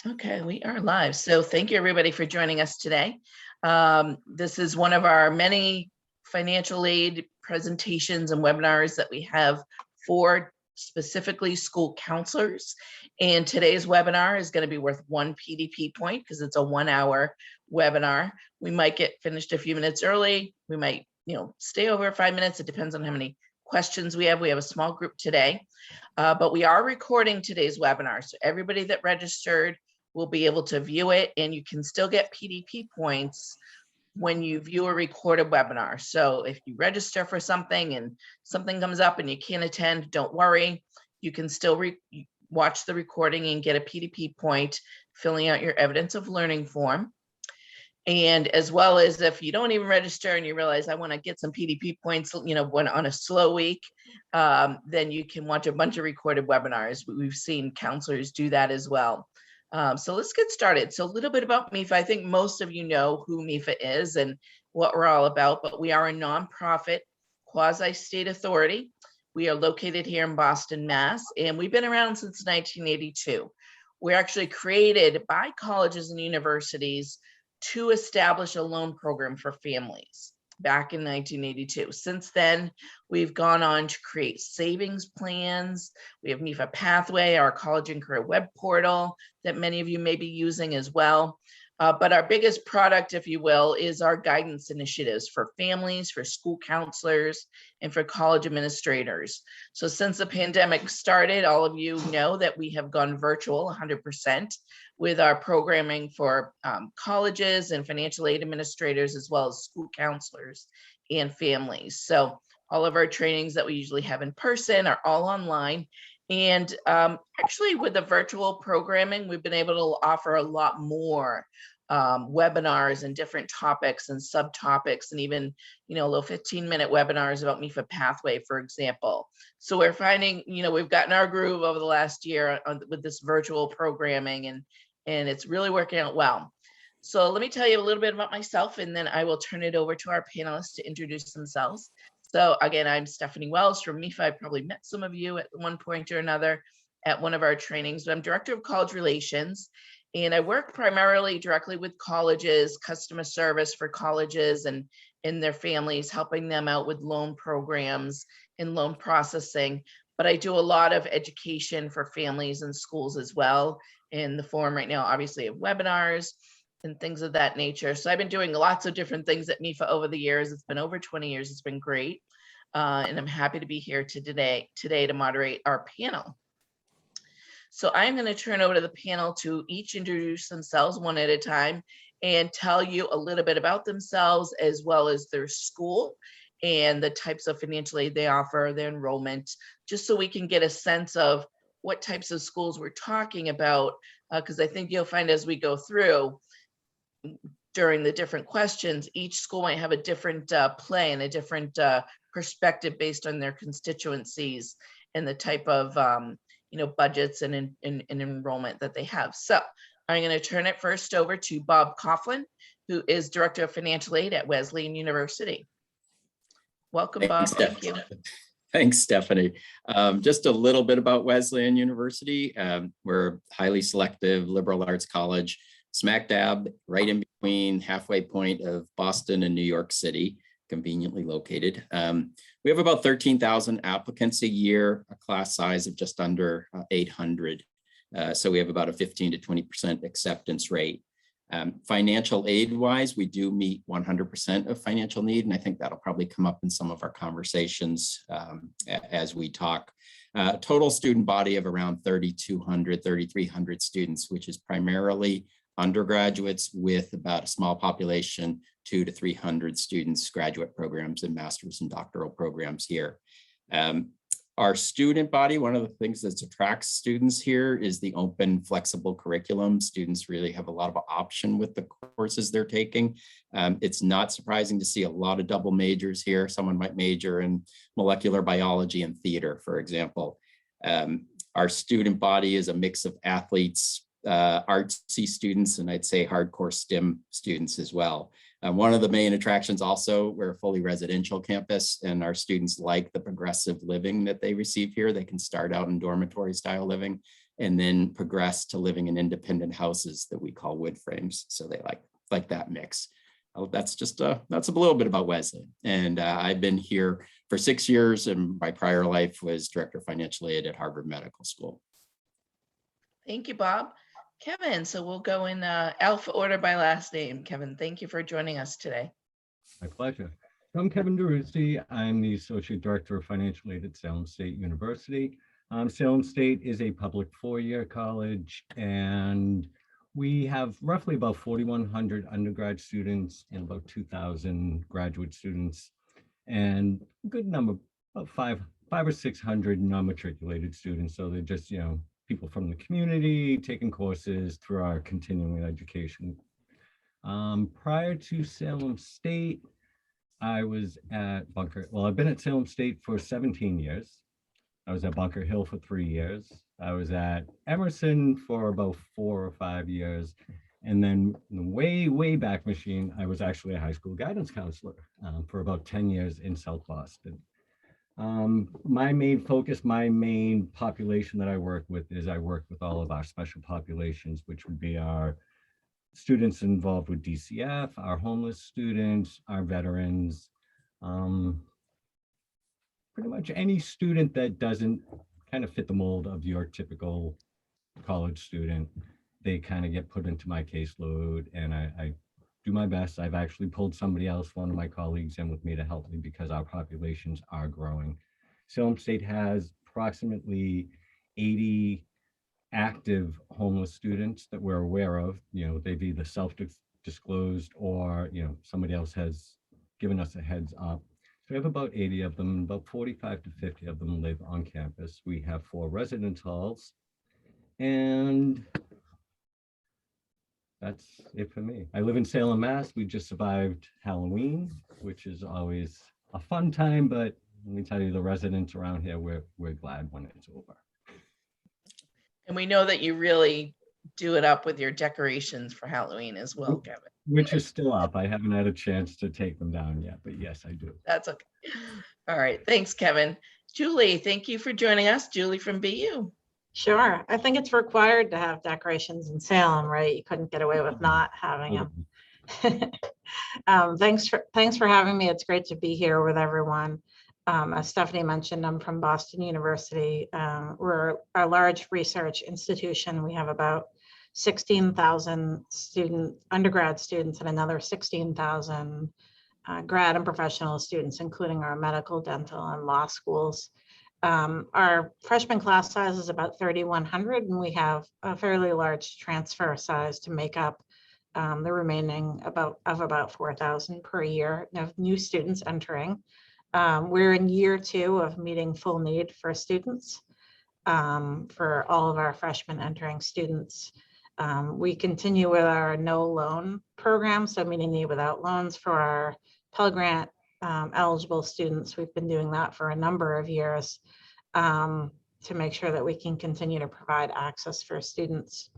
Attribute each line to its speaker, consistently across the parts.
Speaker 1: Okay, we are live. So thank you everybody for joining us today. This is one of our many financial aid presentations and webinars that we have for specifically school counselors. And today's webinar is going to be worth 1 PDP point because it's a 1-hour webinar. We might get finished a few minutes early. We might, stay over 5 minutes. It depends on how many questions we have. We have a small group today, but we are recording today's webinar. So everybody that registered will be able to view it, and you can still get PDP points when you view a recorded webinar. So if you register for something and something comes up and you can't attend, don't worry. You can still watch the recording and get a PDP point filling out your evidence of learning form. And as well as if you don't even register and you realize I want to get some PDP points, when on a slow week, then you can watch a bunch of recorded webinars. We've seen counselors do that as well. So let's get started. So a little bit about MEFA. I think most of you know who MEFA is and what we're all about, but we are a nonprofit quasi-state authority. We are located here in Boston, Mass, and we've been around since 1982. We're actually created by colleges and universities to establish a loan program for families back in 1982. Since then, we've gone on to create savings plans. We have MEFA Pathway, our college and career web portal that many of you may be using as well. But our biggest product, if you will, is our guidance initiatives for families, for school counselors, and for college administrators. So since the pandemic started, all of you know that we have gone virtual 100% with our programming for colleges and financial aid administrators, as well as school counselors and families. So all of our trainings that we usually have in person are all online. And actually with the virtual programming, we've been able to offer a lot more webinars and different topics and subtopics, and even, little 15-minute webinars about MEFA Pathway, for example. So we're finding, we've gotten our groove over the last year with this virtual programming, and it's really working out well. So let me tell you a little bit about myself, and then I will turn it over to our panelists to introduce themselves. So again, I'm Stephanie Wells from MEFA. I probably met some of you at one point or another at one of our trainings, but I'm Director of College Relations, and I work primarily directly with colleges, customer service for colleges and their families, helping them out with loan programs and loan processing. But I do a lot of education for families and schools as well, in the form right now, obviously, of webinars and things of that nature. So I've been doing lots of different things at MEFA over the years. It's been over 20 years. It's been great. And I'm happy to be here today to moderate our panel. So I'm going to turn over to the panel to each introduce themselves one at a time and tell you a little bit about themselves, as well as their school and the types of financial aid they offer, their enrollment, just so we can get a sense of what types of schools we're talking about, because I think you'll find as we go through, during the different questions, each school might have a different play and a different perspective based on their constituencies and the type of budgets and enrollment that they have. So I'm going to turn it first over to Bob Coughlin, who is Director of Financial Aid at Wesleyan University. Welcome, Bob. Thank you.
Speaker 2: Thanks, Stephanie. Just a little bit about Wesleyan University. We're a highly selective liberal arts college, smack dab right in between halfway point of Boston and New York City, conveniently located. We have about 13,000 applicants a year, a class size of just under 800. So we have about a 15 to 20% acceptance rate. Financial aid wise, we do meet 100% of financial need, and I think that'll probably come up in some of our conversations as we talk. Total student body of around 3,200, 3,300 students, which is primarily undergraduates with about a small population, 200 to 300 students, graduate programs and master's and doctoral programs here. Our student body, one of the things that attracts students here is the open, flexible curriculum. Students really have a lot of option with the courses they're taking. It's not surprising to see a lot of double majors here. Someone might major in molecular biology and theater, for example. Our student body is a mix of athletes, artsy students, and I'd say hardcore STEM students as well. One of the main attractions also, we're a fully residential campus, and our students like the progressive living that they receive here. They can start out in dormitory style living and then progress to living in independent houses that we call wood frames. So they like that mix. That's a little bit about Wesleyan. And I've been here for 6 years, and my prior life was Director of Financial Aid at Harvard Medical School.
Speaker 1: Thank you, Bob. Kevin, so we'll go in alpha order by last name. Kevin, thank you for joining us today.
Speaker 3: My pleasure. I'm Kevin DeRuosi. I'm the Associate Director of Financial Aid at Salem State University. Salem State is a public four-year college, and we have roughly about 4,100 undergrad students and about 2,000 graduate students, and a good number, about five or 600 non-matriculated students. So they're just, people from the community taking courses through our continuing education. Prior to Salem State, I was at I've been at Salem State for 17 years. I was at Bunker Hill for 3 years. I was at Emerson for about 4 or 5 years. And then in the way back machine, I was actually a high school guidance counselor for about 10 years in South Boston. My main focus, my main population that I work with is I work with all of our special populations, which would be our students involved with DCF, our homeless students, our veterans, pretty much any student that doesn't kind of fit the mold of your typical college student. They kind of get put into my caseload, and I do my best. I've actually pulled somebody else, one of my colleagues, in with me to help me because our populations are growing. Salem State has approximately 80 active homeless students that we're aware of. They've either self-disclosed or, somebody else has given us a heads up. So we have about 80 of them, about 45 to 50 of them live on campus. We have 4 residence halls, and that's it for me. I live in Salem, Mass. We just survived Halloween, which is always a fun time, but let me tell you, the residents around here, we're glad when it's over.
Speaker 1: And we know that you really do it up with your decorations for Halloween as well, Kevin.
Speaker 3: Which is still up. I haven't had a chance to take them down yet, but yes, I do.
Speaker 1: That's okay. All right. Thanks, Kevin. Julie, thank you for joining us. Julie from BU.
Speaker 4: Sure. I think it's required to have decorations in Salem, right? You couldn't get away with not having them. Thanks for having me. It's great to be here with everyone. As Stephanie mentioned, I'm from Boston University. We're a large research institution. We have about 16,000 undergrad students and another 16,000 grad and professional students, including our medical, dental, and law schools. Our freshman class size is about 3,100, and we have a fairly large transfer size to make up the remaining about 4,000 per year of new students entering. We're in year 2 of meeting full need for students for all of our freshmen entering students. We continue with our no loan program, so meeting need without loans for our Pell Grant eligible students. We've been doing that for a number of years to make sure that we can continue to provide access for students.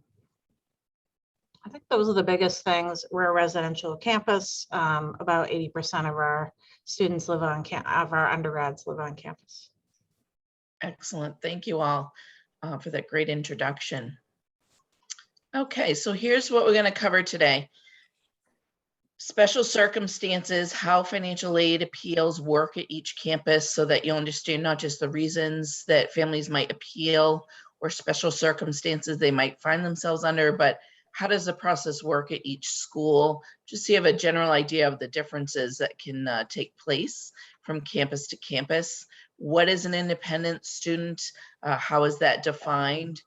Speaker 4: I think those are the biggest things. We're a residential campus. About 80% of our students live on of our undergrads live on campus.
Speaker 1: Excellent. Thank you all for that great introduction. Okay, so here's what we're going to cover today. Special circumstances, how financial aid appeals work at each campus so that you understand not just the reasons that families might appeal or special circumstances they might find themselves under, but how does the process work at each school? Just so you have a general idea of the differences that can take place from campus to campus. What is an independent student? How is that defined?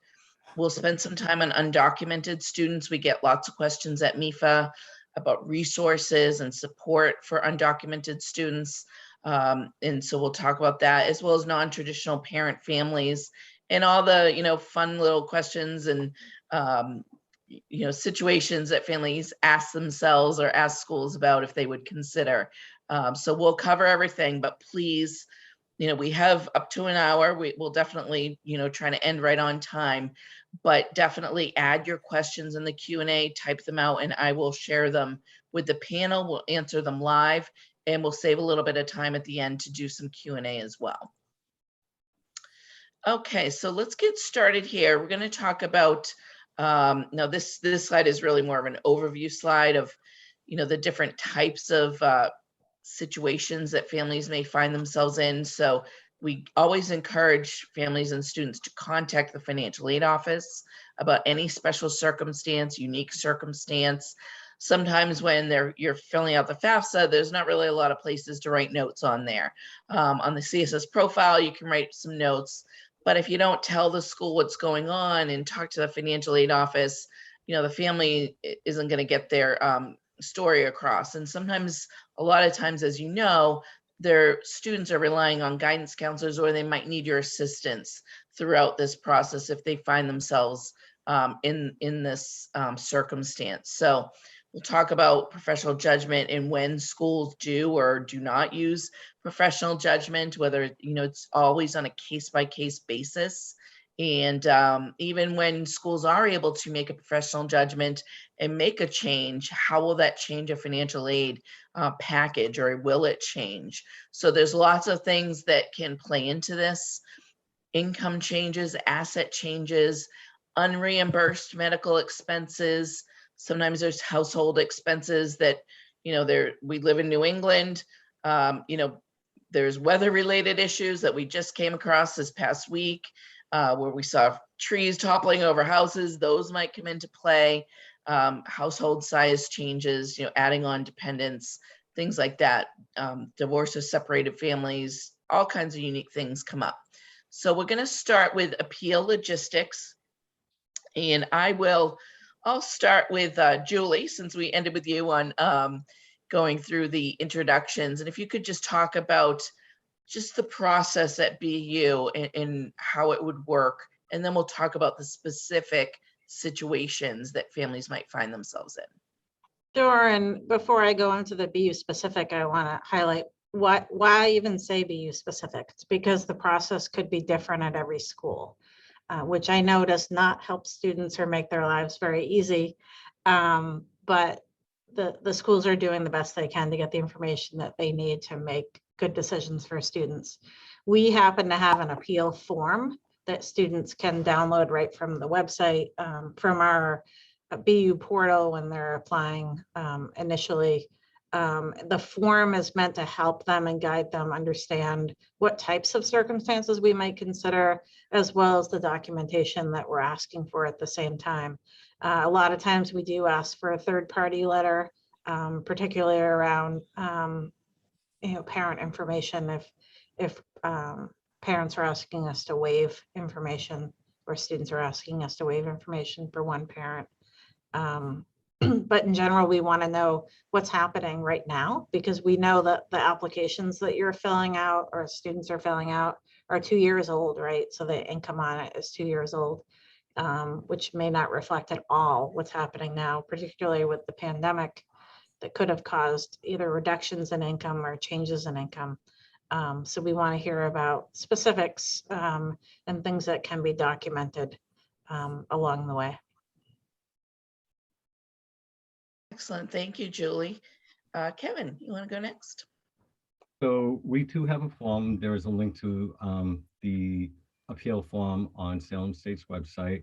Speaker 1: We'll spend some time on undocumented students. We get lots of questions at MEFA about resources and support for undocumented students. And so we'll talk about that, as well as non-traditional parent families and all the, fun little questions and, situations that families ask themselves or ask schools about if they would consider. So we'll cover everything, but please, we have up to an hour. We will definitely, try to end right on time, but definitely add your questions in the Q&A, type them out, and I will share them with the panel. We'll answer them live, and we'll save a little bit of time at the end to do some Q&A as well. Okay, so let's get started here. We're going to talk about, now this slide is really more of an overview slide of, the different types of situations that families may find themselves in. So we always encourage families and students to contact the financial aid office about any special circumstance, unique circumstance. Sometimes when you're filling out the FAFSA, there's not really a lot of places to write notes on there. On the CSS profile, you can write some notes. But if you don't tell the school what's going on and talk to the financial aid office, the family isn't going to get their story across. And sometimes, a lot of times, as you know, their students are relying on guidance counselors, or they might need your assistance throughout this process if they find themselves in this circumstance. So we'll talk about professional judgment and when schools do or do not use professional judgment, whether, it's always on a case-by-case basis. And even when schools are able to make a professional judgment and make a change, how will that change a financial aid package, or will it change? So there's lots of things that can play into this. Income changes, asset changes, unreimbursed medical expenses. Sometimes there's household expenses that, we live in New England. There's weather-related issues that we just came across this past week, where we saw trees toppling over houses. Those might come into play. Household size changes, adding on dependents, things like that. Divorce or separated families, all kinds of unique things come up. So we're going to start with appeal logistics. And I'll start with Julie, since we ended with you on going through the introductions. And if you could just talk about just the process at BU and how it would work. And then we'll talk about the specific situations that families might find themselves in.
Speaker 4: Sure. And before I go into the BU specific, I want to highlight why even say BU specific. It's because the process could be different at every school, which I know does not help students or make their lives very easy. But the schools are doing the best they can to get the information that they need to make good decisions for students. We happen to have an appeal form that students can download right from the website, from our BU portal when they're applying initially. The form is meant to help them and guide them understand what types of circumstances we might consider, as well as the documentation that we're asking for at the same time. A lot of times we do ask for a third-party letter, particularly around parent information. If parents are asking us to waive information, or students are asking us to waive information for one parent. But in general, we want to know what's happening right now, because we know that the applications that you're filling out or students are filling out are 2 years old, right? So the income on it is 2 years old, which may not reflect at all what's happening now, particularly with the pandemic, that could have caused either reductions in income or changes in income. So we want to hear about specifics and things that can be documented along the way.
Speaker 1: Excellent. Thank you, Julie. Kevin, you want to go next?
Speaker 3: So we too have a form. There is a link to the appeal form on Salem State's website.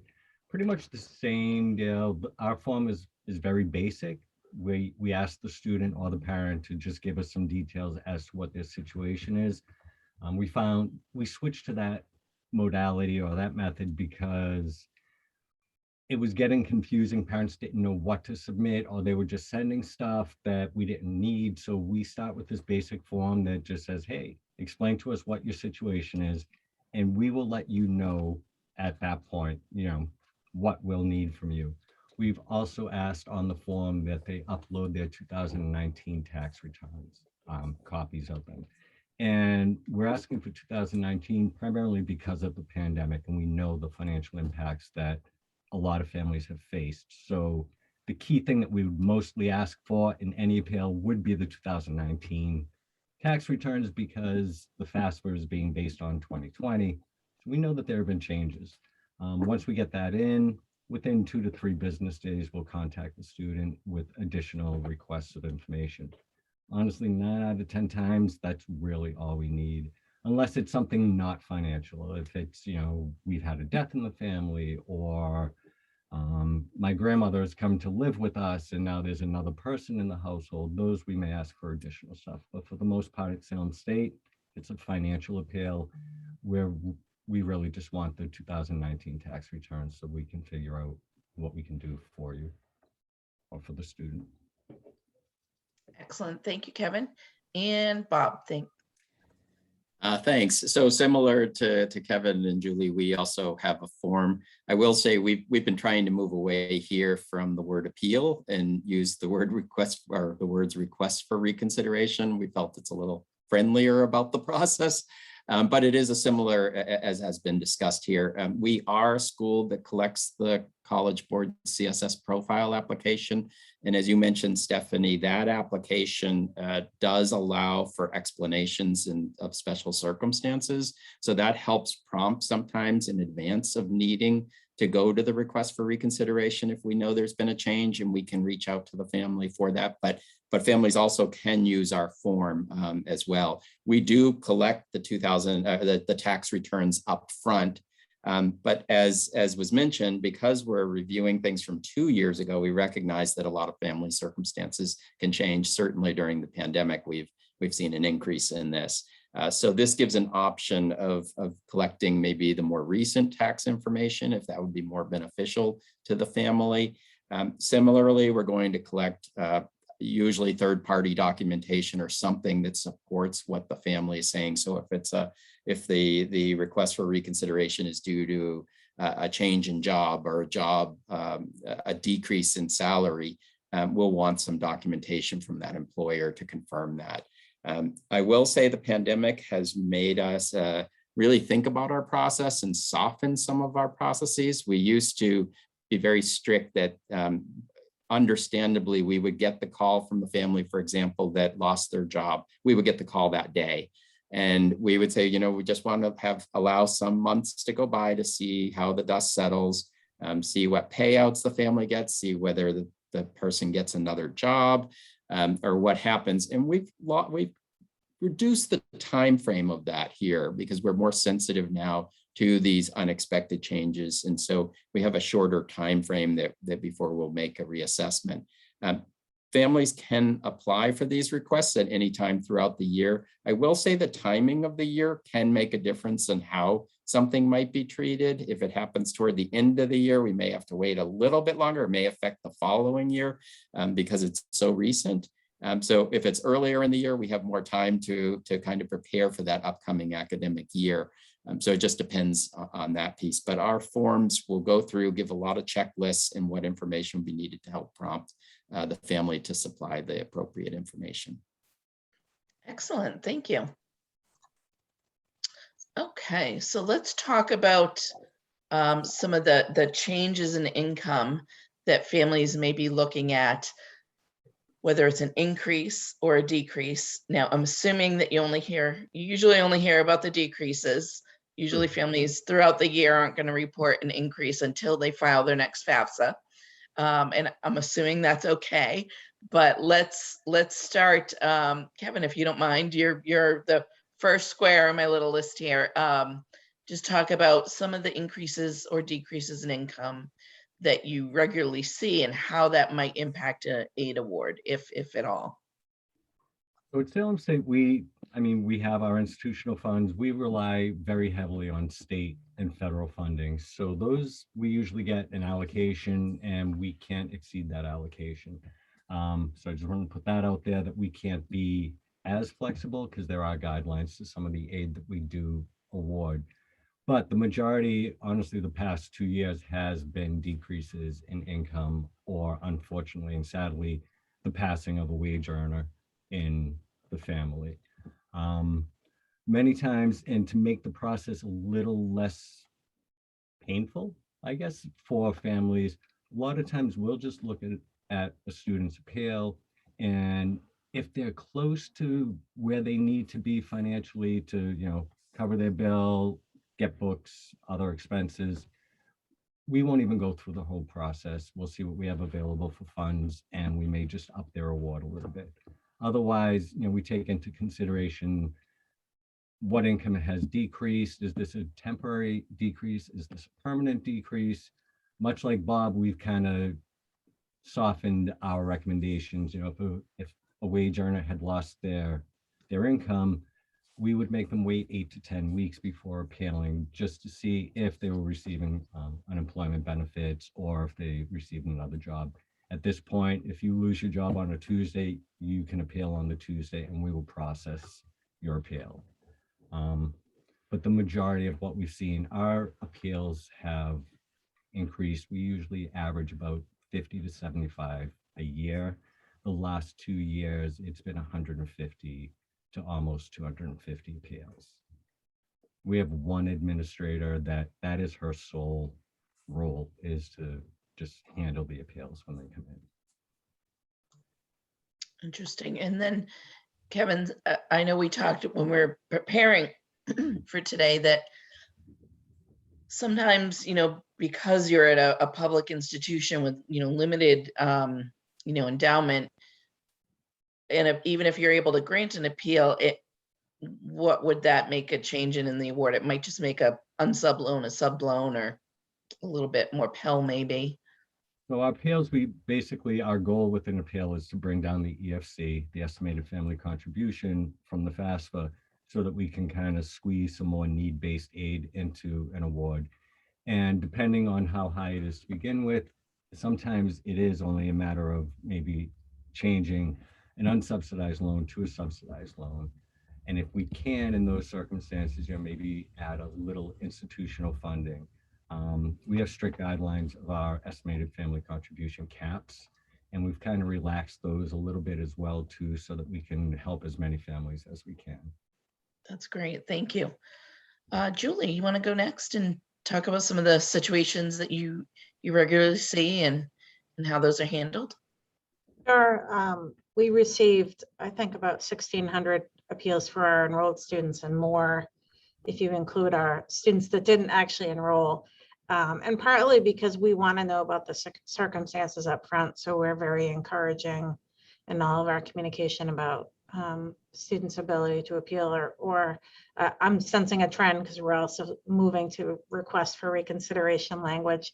Speaker 3: Pretty much the same deal. Our form is very basic. We ask the student or the parent to just give us some details as to what their situation is. We switched to that modality or that method because it was getting confusing. Parents didn't know what to submit, or they were just sending stuff that we didn't need. So we start with this basic form that just says, hey, explain to us what your situation is, and we will let you know at that point, what we'll need from you. We've also asked on the form that they upload their 2019 tax returns, copies of them. And we're asking for 2019 primarily because of the pandemic, and we know the financial impacts that a lot of families have faced. So the key thing that we would mostly ask for in any appeal would be the 2019 tax returns, because the FAFSA is being based on 2020. So we know that there have been changes. Once we get that in, within 2 to 3 business days, we'll contact the student with additional requests of information. Honestly, 9 out of 10 times, that's really all we need. unless it's something not financial. If it's, we've had a death in the family, or my grandmother has come to live with us and now there's another person in the household, those we may ask for additional stuff. But for the most part at Salem State, it's a financial appeal where we really just want the 2019 tax returns so we can figure out what we can do for you or for the student.
Speaker 1: Excellent. Thank you, Kevin. And Bob,
Speaker 2: Thanks. So similar to Kevin and Julie, we also have a form. I will say we've been trying to move away here from the word appeal and use the word request, or the words request for reconsideration. We felt it's a little friendlier about the process, but it is a similar, as has been discussed here. We are a school that collects the College Board CSS profile application. And as you mentioned, Stephanie, that application does allow for explanations of special circumstances. So that helps prompt sometimes in advance of needing to go to the request for reconsideration if we know there's been a change, and we can reach out to the family for that. But families also can use our form as well. We do collect the the tax returns up front. But as was mentioned, because we're reviewing things from 2 years ago, we recognize that a lot of family circumstances can change. Certainly during the pandemic, we've seen an increase in this. So this gives an option of collecting maybe the more recent tax information, if that would be more beneficial to the family. Similarly, we're going to collect usually third-party documentation or something that supports what the family is saying. So if the request for reconsideration is due to a change in job or a decrease in salary, we'll want some documentation from that employer to confirm that. I will say the pandemic has made us really think about our process and soften some of our processes. We used to be very strict that understandably, we would get the call from the family, for example, that lost their job. We would get the call that day. And we would say, we just want to allow some months to go by to see how the dust settles, see what payouts the family gets, see whether the person gets another job or what happens. And we've reduced the time frame of that here because we're more sensitive now to these unexpected changes. And so we have a shorter time frame that before we'll make a reassessment. Families can apply for these requests at any time throughout the year. I will say the timing of the year can make a difference in how something might be treated. If it happens toward the end of the year, we may have to wait a little bit longer. It may affect the following year because it's so recent. So if it's earlier in the year, we have more time to kind of prepare for that upcoming academic year. So it just depends on that piece. But our forms will go through, give a lot of checklists and what information will be needed to help prompt the family to supply the appropriate information.
Speaker 1: excellent. Thank you. Okay, so let's talk about some of the changes in income that families may be looking at, whether it's an increase or a decrease. Now, I'm assuming that you usually only hear about the decreases. Usually families throughout the year aren't going to report an increase until they file their next FAFSA. And I'm assuming that's okay, but let's start. Kevin, if you don't mind, you're the first square on my little list here. Just talk about some of the increases or decreases in income that you regularly see and how that might impact an aid award, if at all.
Speaker 3: So at Salem State, we have our institutional funds. We rely very heavily on state and federal funding. So those, we usually get an allocation and we can't exceed that allocation. So I just want to put that out there, that we can't be as flexible because there are guidelines to some of the aid that we do award. But the majority, honestly, the past 2 years has been decreases in income, or unfortunately and sadly, the passing of a wage earner in the family. Many times, and to make the process a little less painful, I guess, for families, a lot of times we'll just look at a student's appeal, and if they're close to where they need to be financially to, cover their bill, get books, other expenses, we won't even go through the whole process. We'll see what we have available for funds, and we may just up their award a little bit. Otherwise, we take into consideration what income has decreased. Is this a temporary decrease? Is this a permanent decrease? Much like Bob, we've kind of softened our recommendations. You know, if a wage earner had lost their income, we would make them wait 8 to 10 weeks before appealing, just to see if they were receiving unemployment benefits or if they received another job. At this point, if you lose your job on a Tuesday, you can appeal on the Tuesday and we will process your appeal. But the majority of what we've seen, our appeals have increased. We usually average about 50 to 75 a year. The last 2 years, it's been 150 to almost 250 appeals. We have one administrator that is her sole role, is to just handle the appeals when they come in.
Speaker 1: Interesting. And then Kevin, I know we talked when we were preparing for today that sometimes, you know, because you're at a public institution with, you know, limited, you know, endowment, and even if you're able to grant an appeal, what would that make a change in the award? It might just make a unsub loan a sub loan, or a little bit more Pell maybe.
Speaker 3: So our appeals, our goal with an appeal is to bring down the EFC, the estimated family contribution, from the FAFSA, so that we can kind of squeeze some more need-based aid into an award. And depending on how high it is to begin with, sometimes it is only a matter of maybe changing an unsubsidized loan to a subsidized loan. And if we can, in those circumstances, you know, maybe add a little institutional funding. We have strict guidelines of our estimated family contribution caps, and we've kind of relaxed those a little bit as well too, so that we can help as many families as we can.
Speaker 1: That's great. Thank you. Julie, you want to go next and talk about some of the situations that you regularly see and how those are handled?
Speaker 4: Sure. We received, I think, about 1,600 appeals for our enrolled students, and more if you include our students that didn't actually enroll. And partly because we want to know about the circumstances up front. So we're very encouraging in all of our communication about students' ability to appeal, or I'm sensing a trend because we're also moving to request for reconsideration language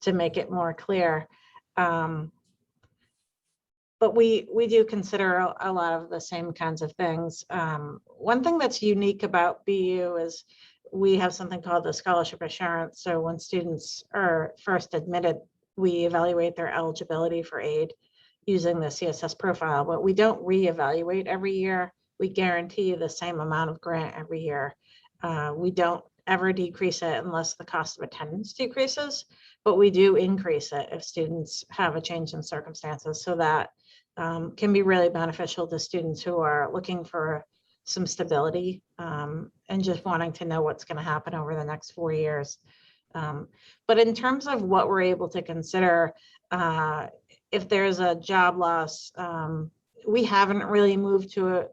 Speaker 4: to make it more clear. But we do consider a lot of the same kinds of things. One thing that's unique about BU is we have something called the scholarship assurance. So when students are first admitted, we evaluate their eligibility for aid using the CSS profile, but we don't reevaluate every year. We guarantee the same amount of grant every year. We don't ever decrease it unless the cost of attendance decreases, but we do increase it if students have a change in circumstances. So that can be really beneficial to students who are looking for some stability and just wanting to know what's going to happen over the next 4 years. But in terms of what we're able to consider, if there's a job loss, we haven't really moved to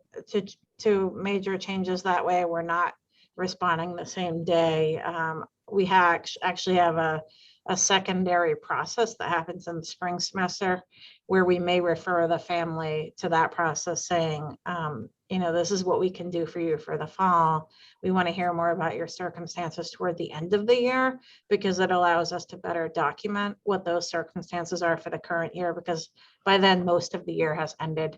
Speaker 4: major changes that way. We're not responding the same day. We actually have a secondary process that happens in the spring semester where we may refer the family to that process saying, you know, this is what we can do for you for the fall. We want to hear more about your circumstances toward the end of the year, because it allows us to better document what those circumstances are for the current year, because by then most of the year has ended.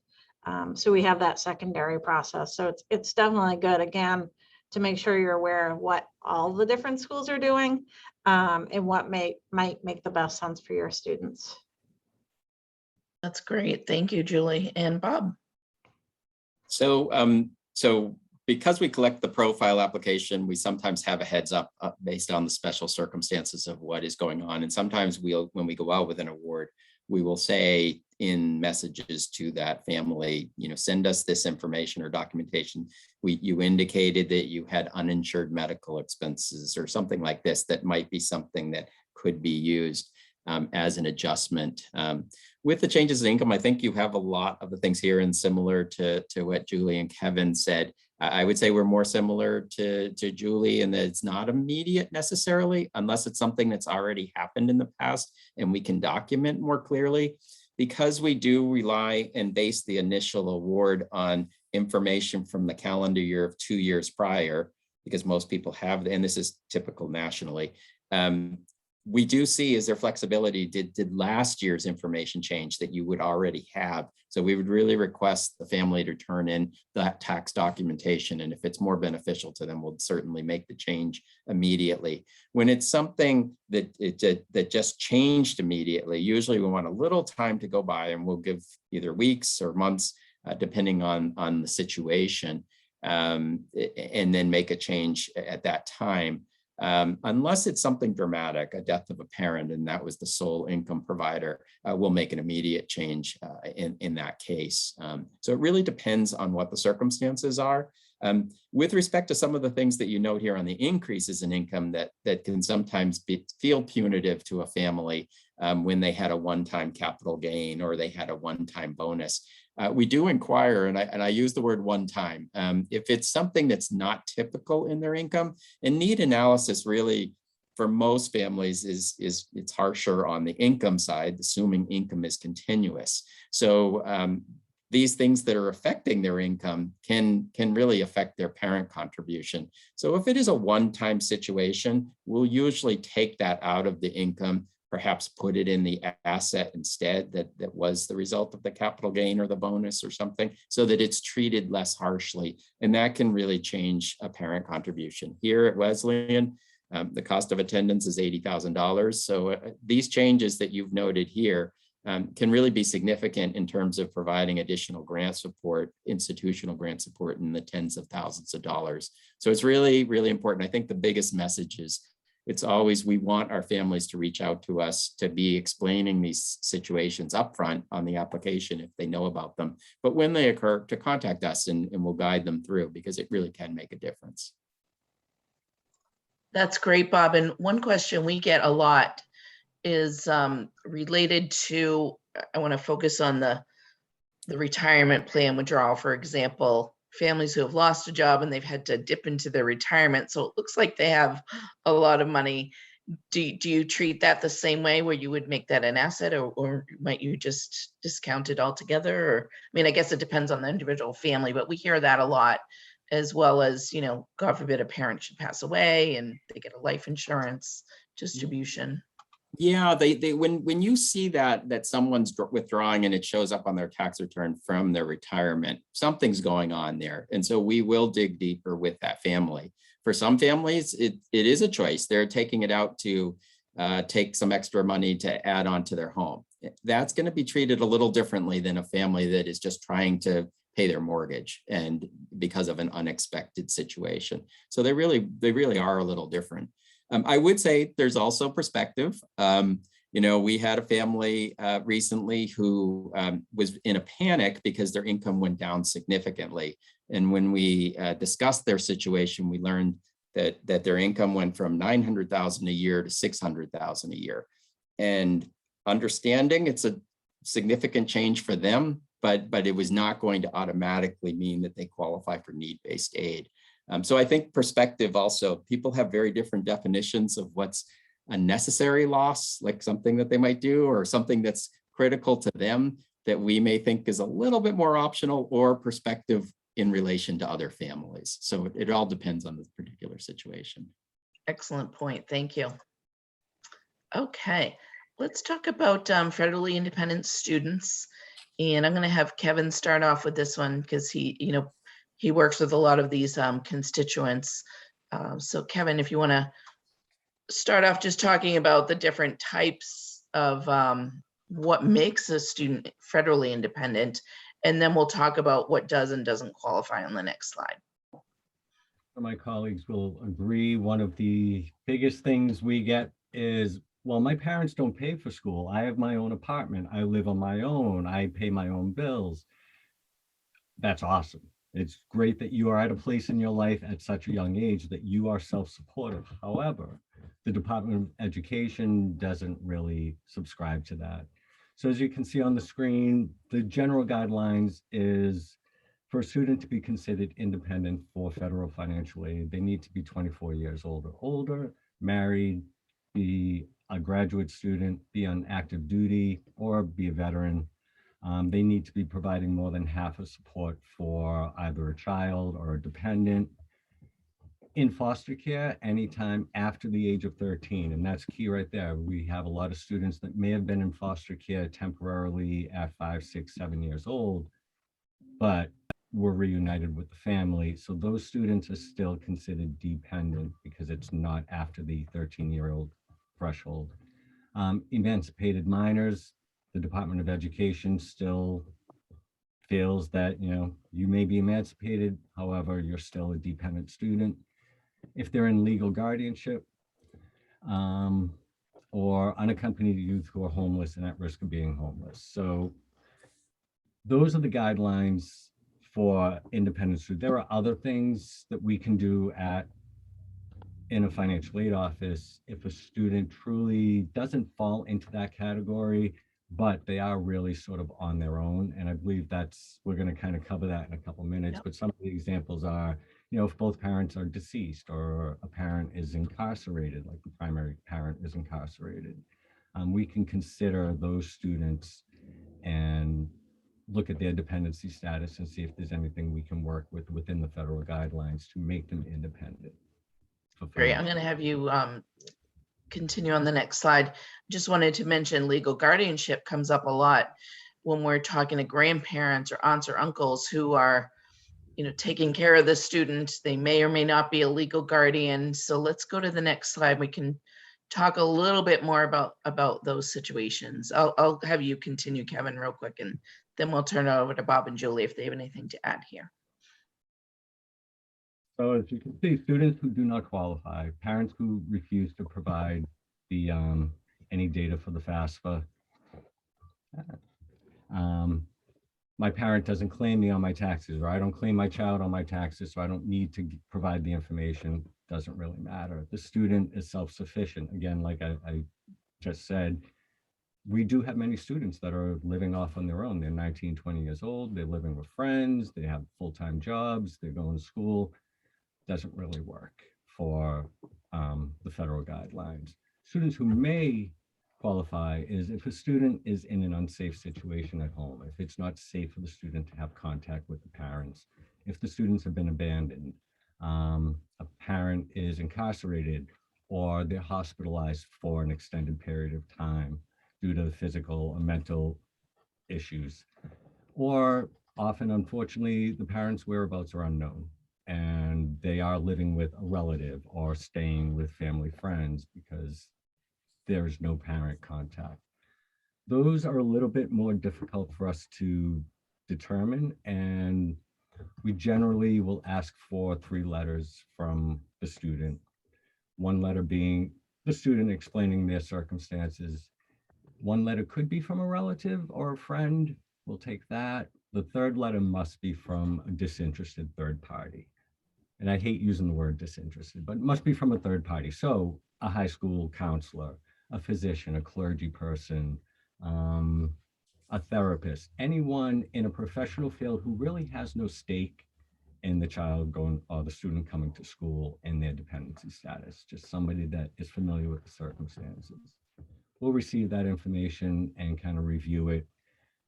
Speaker 4: So we have that secondary process. So it's definitely good, again, to make sure you're aware of what all the different schools are doing and what might make the best sense for your students.
Speaker 1: That's great. Thank you, Julie. And Bob.
Speaker 2: So because we collect the profile application, we sometimes have a heads up based on the special circumstances of what is going on. And sometimes when we go out with an award, we will say in messages to that family, you know, send us this information or documentation. You indicated that you had uninsured medical expenses or something like this. That might be something that could be used as an adjustment. With the changes in income, I think you have a lot of the things here, and similar to what Julie and Kevin said. I would say we're more similar to Julie in that it's not immediate necessarily, unless it's something that's already happened in the past and we can document more clearly. Because we do rely and base the initial award on information from the calendar year of 2 years prior, because most people have, and this is typical nationally, we do see, is there flexibility? Did last year's information change that you would already have? So we would really request the family to turn in that tax documentation. And if it's more beneficial to them, we'll certainly make the change immediately. When it's something that just changed immediately, usually we want a little time to go by, and we'll give either weeks or months, depending on the situation, and then make a change at that time. Unless it's something dramatic, a death of a parent, and that was the sole income provider, we'll make an immediate change in that case. So it really depends on what the circumstances are. With respect to some of the things that you note here on the increases in income that can sometimes feel punitive to a family when they had a one-time capital gain or they had a one-time bonus. We do inquire, and I use the word one time. If it's something that's not typical in their income, and need analysis really for most families it's harsher on the income side, assuming income is continuous. So these things that are affecting their income can really affect their parent contribution. So if it is a one-time situation, we'll usually take that out of the income, perhaps put it in the asset instead that was the result of the capital gain or the bonus or something, so that it's treated less harshly. And that can really change a parent contribution. Here at Wesleyan, the cost of attendance is $80,000. So these changes that you've noted here can really be significant in terms of providing additional grant support, institutional grant support in the tens of thousands of dollars. So it's really, really important. I think the biggest message is, it's always, we want our families to reach out to us to be explaining these situations upfront on the application if they know about them. But when they occur, to contact us and we'll guide them through, because it really can make a difference.
Speaker 1: That's great, Bob. And one question we get a lot is related to, I want to focus on the retirement plan withdrawal, for example. Families who have lost a job and they've had to dip into their retirement. So it looks like they have a lot of money. Do you treat that the same way, where you would make that an asset, or might you just discount it altogether? Or, I mean, I guess it depends on the individual family, but we hear that a lot, as well as, God forbid a parent should pass away and they get a life insurance distribution.
Speaker 2: Yeah, when you see that someone's withdrawing and it shows up on their tax return from their retirement, something's going on there. And so we will dig deeper with that family. For some families, it is a choice. They're taking it out to take some extra money to add on to their home. That's going to be treated a little differently than a family that is just trying to pay their mortgage and because of an unexpected situation. So they really are a little different. I would say there's also perspective. We had a family recently who was in a panic because their income went down significantly. And when we discussed their situation, we learned that their income went from $900,000 a year to $600,000 a year. And understanding it's a significant change for them, but it was not going to automatically mean that they qualify for need-based aid. So I think perspective also, people have very different definitions of what's a necessary loss, like something that they might do, or something that's critical to them that we may think is a little bit more optional, or perspective in relation to other families. So it all depends on the particular situation.
Speaker 1: Excellent point. Thank you. Okay, let's talk about federally independent students. And I'm going to have Kevin start off with this one, because he works with a lot of these constituents. So Kevin, if you want to start off just talking about the different types of what makes a student federally independent, and then we'll talk about what does and doesn't qualify on the next slide.
Speaker 3: My colleagues will agree. One of the biggest things we get is, well, my parents don't pay for school. I have my own apartment. I live on my own. I pay my own bills. That's awesome. It's great that you are at a place in your life at such a young age that you are self-supportive. However, the Department of Education doesn't really subscribe to that. So as you can see on the screen, the general guidelines is for a student to be considered independent for federal financial aid, they need to be 24 years old or older, married, be a graduate student, be on active duty, or be a veteran. They need to be providing more than half of support for either a child or a dependent in foster care anytime after the age of 13. And that's key right there. We have a lot of students that may have been in foster care temporarily at 5, 6, 7 years old, but were reunited with the family. So those students are still considered dependent because it's not after the 13-year-old threshold. Emancipated minors, the Department of Education still feels that, you may be emancipated, however, you're still a dependent student. If they're in legal guardianship, or unaccompanied youth who are homeless and at risk of being homeless. So those are the guidelines for independent students. There are other things that we can do in a financial aid office if a student truly doesn't fall into that category, but they are really sort of on their own. And I believe we're going to kind of cover that in a couple minutes. Yep. But some of the examples are, if both parents are deceased or a parent is incarcerated, like the primary parent is incarcerated, we can consider those students and look at their dependency status and see if there's anything we can work with within the federal guidelines to make them independent.
Speaker 1: Great. I'm going to have you continue on the next slide. Just wanted to mention legal guardianship comes up a lot when we're talking to grandparents or aunts or uncles who are, taking care of the student. They may or may not be a legal guardian. So let's go to the next slide. We can talk a little bit more about those situations. I'll have you continue, Kevin, real quick, and then we'll turn it over to Bob and Julie if they have anything to add here.
Speaker 3: So as you can see, students who do not qualify, parents who refuse to provide the any data for the FAFSA. My parent doesn't claim me on my taxes, or I don't claim my child on my taxes, so I don't need to provide the information. Doesn't really matter. The student is self-sufficient. Again, like I just said, we do have many students that are living off on their own. They're 19, 20 years old. They're living with friends. They have full-time jobs. They're going to school. Doesn't really work for the federal guidelines. Students who may qualify is if a student is in an unsafe situation at home, if it's not safe for the student to have contact with the parents, if the students have been abandoned, a parent is incarcerated, or they're hospitalized for an extended period of time due to physical or mental issues, or often, unfortunately, the parents' whereabouts are unknown and they are living with a relative or staying with family friends because there's no parent contact. Those are a little bit more difficult for us to determine, and we generally will ask for 3 letters from the student. 1 letter being the student explaining their circumstances. 1 letter could be from a relative or a friend. We'll take that. The 3rd letter must be from a disinterested third party. And I hate using the word disinterested, but it must be from a third party. So a high school counselor, a physician, a clergy person, a therapist, anyone in a professional field who really has no stake in the child going or the student coming to school and their dependency status, just somebody that is familiar with the circumstances. We'll receive that information and kind of review it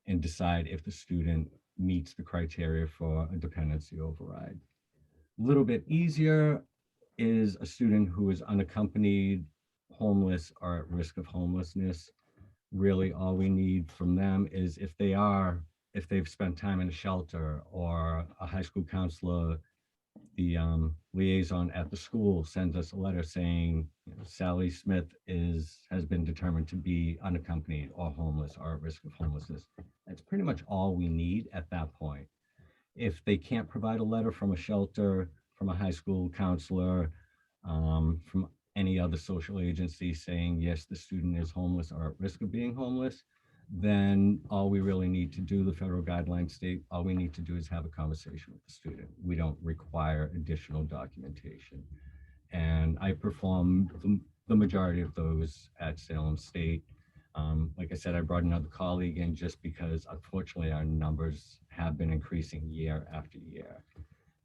Speaker 3: and decide if the student meets the criteria for a dependency override. A little bit easier is a student who is unaccompanied, homeless, or at risk of homelessness. Really, all we need from them is if they've spent time in a shelter, or a high school counselor, the liaison at the school sends us a letter saying, Sally Smith has been determined to be unaccompanied or homeless or at risk of homelessness. That's pretty much all we need at that point. If they can't provide a letter from a shelter, from a high school counselor, from any other social agency saying, yes, the student is homeless or at risk of being homeless, then all we really need to do, the federal guidelines state, all we need to do is have a conversation with the student. We don't require additional documentation. And I perform the majority of those at Salem State. Like I said, I brought another colleague in just because unfortunately our numbers have been increasing year after year.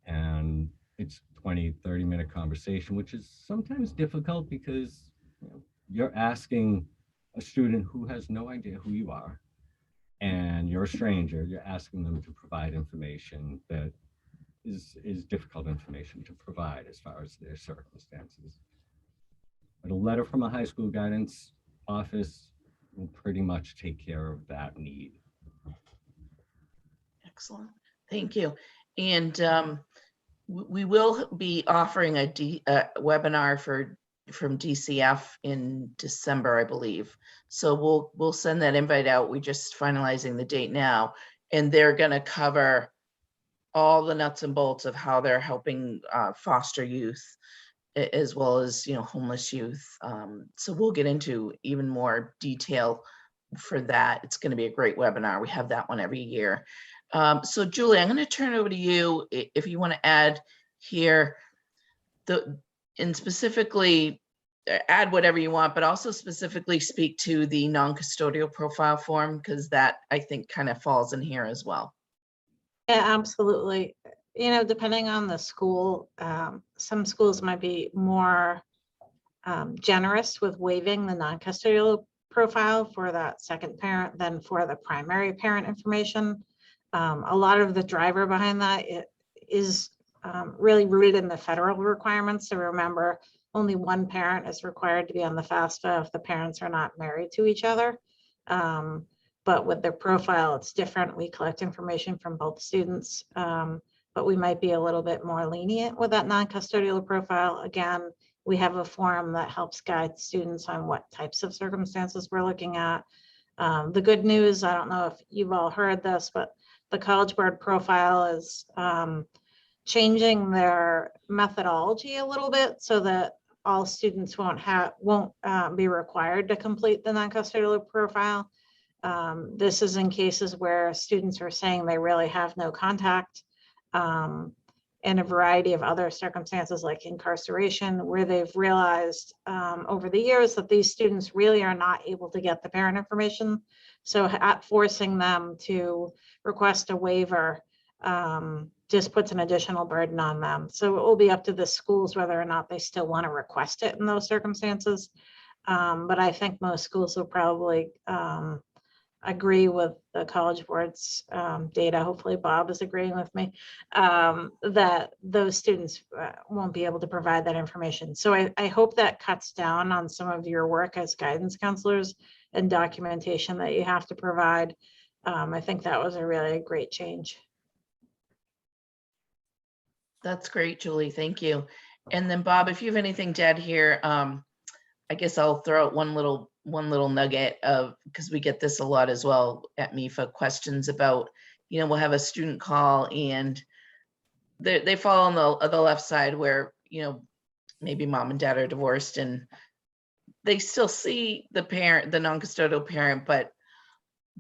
Speaker 3: And it's 20, 30-minute conversation, which is sometimes difficult because you're asking a student who has no idea who you are. And and you're a stranger, you're asking them to provide information that is difficult information to provide as far as their circumstances. But a letter from a high school guidance office will pretty much take care of that need.
Speaker 1: Excellent. Thank you. And we will be offering a webinar from DCF in December, I believe. So we'll send that invite out. We're just finalizing the date now, and they're going to cover all the nuts and bolts of how they're helping foster youth, as well as, you know, homeless youth. So we'll get into even more detail for that. It's going to be a great webinar. We have that one every year. So Julie, I'm going to turn it over to you if you want to add here and specifically add whatever you want, but also specifically speak to the non-custodial profile form, because that I think kind of falls in here as well.
Speaker 4: Yeah, absolutely. You know, depending on the school, some schools might be more generous with waiving the non-custodial profile for that second parent than for the primary parent information. A lot of the driver behind that is really rooted in the federal requirements. So remember, only one parent is required to be on the FAFSA if the parents are not married to each other. But with their profile, it's different. We collect information from both students, but we might be a little bit more lenient with that non-custodial profile. Again, we have a form that helps guide students on what types of circumstances we're looking at. The good news, I don't know if you've all heard this, but the College Board profile is changing their methodology a little bit so that all students won't be required to complete the non-custodial profile. This is in cases where students are saying they really have no contact, and a variety of other circumstances like incarceration, where they've realized over the years that these students really are not able to get the parent information. So forcing them to request a waiver just puts an additional burden on them. So it will be up to the schools whether or not they still want to request it in those circumstances. But I think most schools will probably agree with the College Board's data. Hopefully Bob is agreeing with me that those students won't be able to provide that information. So I hope that cuts down on some of your work as guidance counselors and documentation that you have to provide. I think that was a really great change.
Speaker 1: That's great, Julie. Thank you. And then Bob, if you have anything to add here, I guess I'll throw out one little nugget of, because we get this a lot as well at MEFA, questions about, you know, we'll have a student call and they fall on the left side where, you know, maybe mom and dad are divorced and they still see the parent, the non-custodial parent, but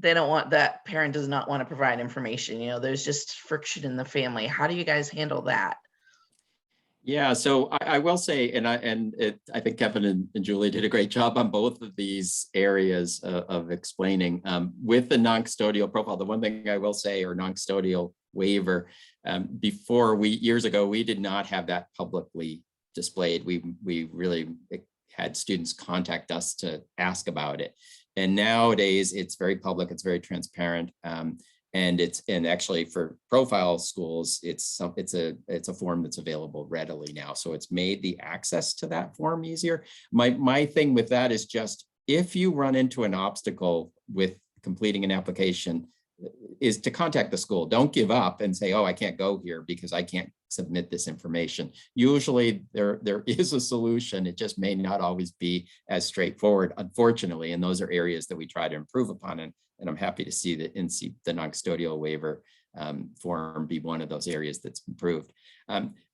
Speaker 1: they don't want, that parent does not want to provide information. You know, there's just friction in the family. How do you guys handle that?
Speaker 2: Yeah, so I will say, I think Kevin and Julie did a great job on both of these areas of explaining. With the non-custodial profile, the one thing I will say, or non-custodial waiver, years ago, we did not have that publicly displayed. We really had students contact us to ask about it. And nowadays it's very public, it's very transparent. And actually for profile schools, it's a form that's available readily now. So it's made the access to that form easier. My thing with that is just, if you run into an obstacle with completing an application, is to contact the school. Don't give up and say, oh, I can't go here because I can't submit this information. Usually there is a solution. It just may not always be as straightforward, unfortunately. And those are areas that we try to improve upon. And I'm happy to see that the non-custodial waiver form be one of those areas that's improved.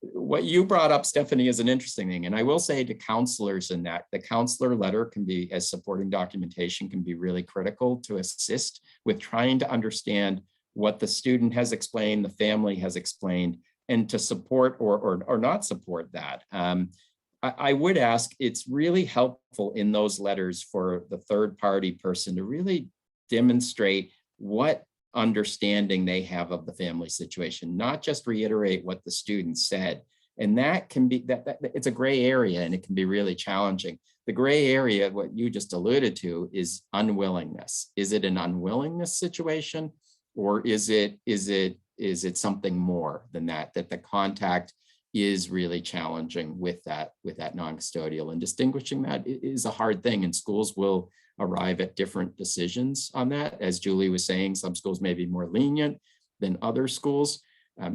Speaker 2: What you brought up, Stephanie, is an interesting thing. And I will say to counselors in that the counselor letter can be, as supporting documentation, can be really critical to assist with trying to understand what the student has explained, the family has explained, and to support or not support that. I would ask, it's really helpful in those letters for the third party person to really demonstrate what understanding they have of the family situation, not just reiterate what the student said. And that can be, that it's a gray area and it can be really challenging. The gray area, what you just alluded to, is unwillingness. Is it an unwillingness situation, or is it something more than that? That the contact is really challenging with that non-custodial, and distinguishing that is a hard thing, and schools will arrive at different decisions on that. As Julie was saying, some schools may be more lenient than other schools.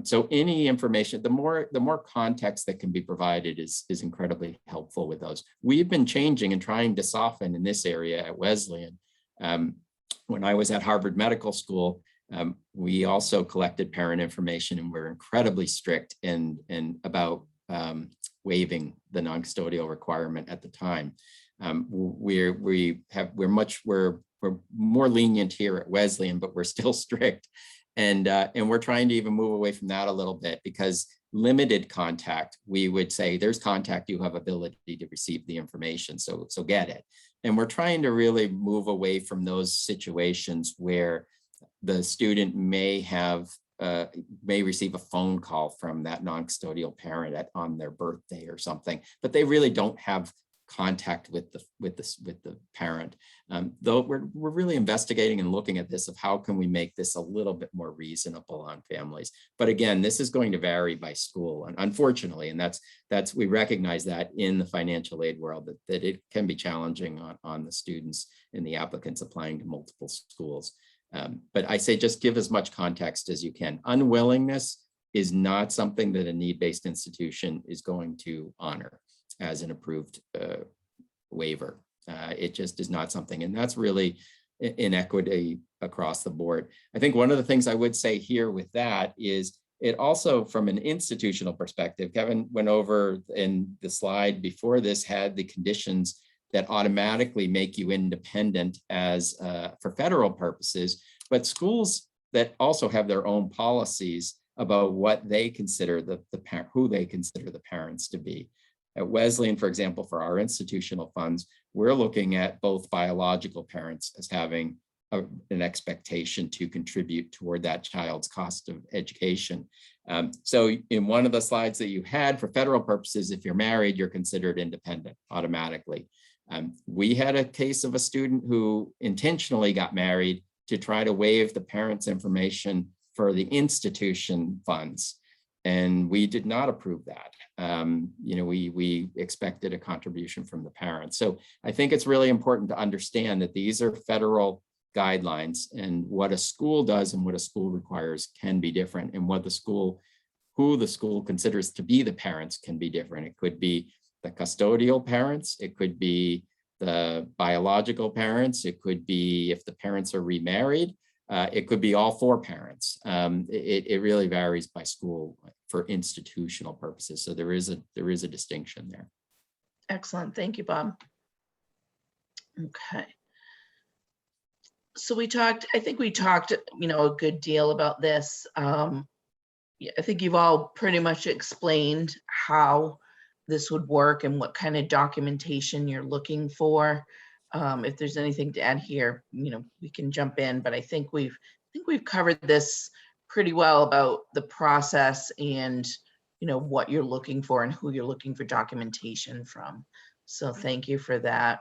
Speaker 2: So any information, the more context that can be provided is incredibly helpful with those. We've been changing and trying to soften in this area at Wesleyan. When I was at Harvard Medical School, we also collected parent information, and we're incredibly strict about waiving the non-custodial requirement at the time. We're more lenient here at Wesleyan, but we're still strict. And we're trying to even move away from that a little bit, because limited contact, we would say there's contact, you have ability to receive the information, so get it. And we're trying to really move away from those situations where the student may receive a phone call from that non-custodial parent on their birthday or something, but they really don't have contact with the parent. Though we're really investigating and looking at this of how can we make this a little bit more reasonable on families. But again, this is going to vary by school, and unfortunately, and that's we recognize that in the financial aid world, that it can be challenging on the students and the applicants applying to multiple schools. But I say just give as much context as you can. Unwillingness is not something that a need-based institution is going to honor as an approved waiver. It just is not something, and that's really inequity across the board. I think one of the things I would say here with that is it also, from an institutional perspective, Kevin went over in the slide before this, had the conditions that automatically make you independent as for federal purposes, but schools that also have their own policies about what they consider who they consider the parents to be. At Wesleyan, for example, for our institutional funds, we're looking at both biological parents as having an expectation to contribute toward that child's cost of education. So in one of the slides that you had, for federal purposes, if you're married, you're considered independent automatically. We had a case of a student who intentionally got married to try to waive the parents' information for the institution funds. And we did not approve that. We expected a contribution from the parents. So I think it's really important to understand that these are federal guidelines, and what a school does and what a school requires can be different, and who the school considers to be the parents can be different. It could be the custodial parents, it could be the biological parents, it could be if the parents are remarried, it could be all four parents. It really varies by school for institutional purposes. So there is a distinction there.
Speaker 1: Excellent. Thank you, Bob. Okay. So I think we talked, a good deal about this. Yeah, I think you've all pretty much explained how this would work and what kind of documentation you're looking for. If there's anything to add here, we can jump in, but I think we've covered this pretty well about the process and, what you're looking for and who you're looking for documentation from. So thank you for that.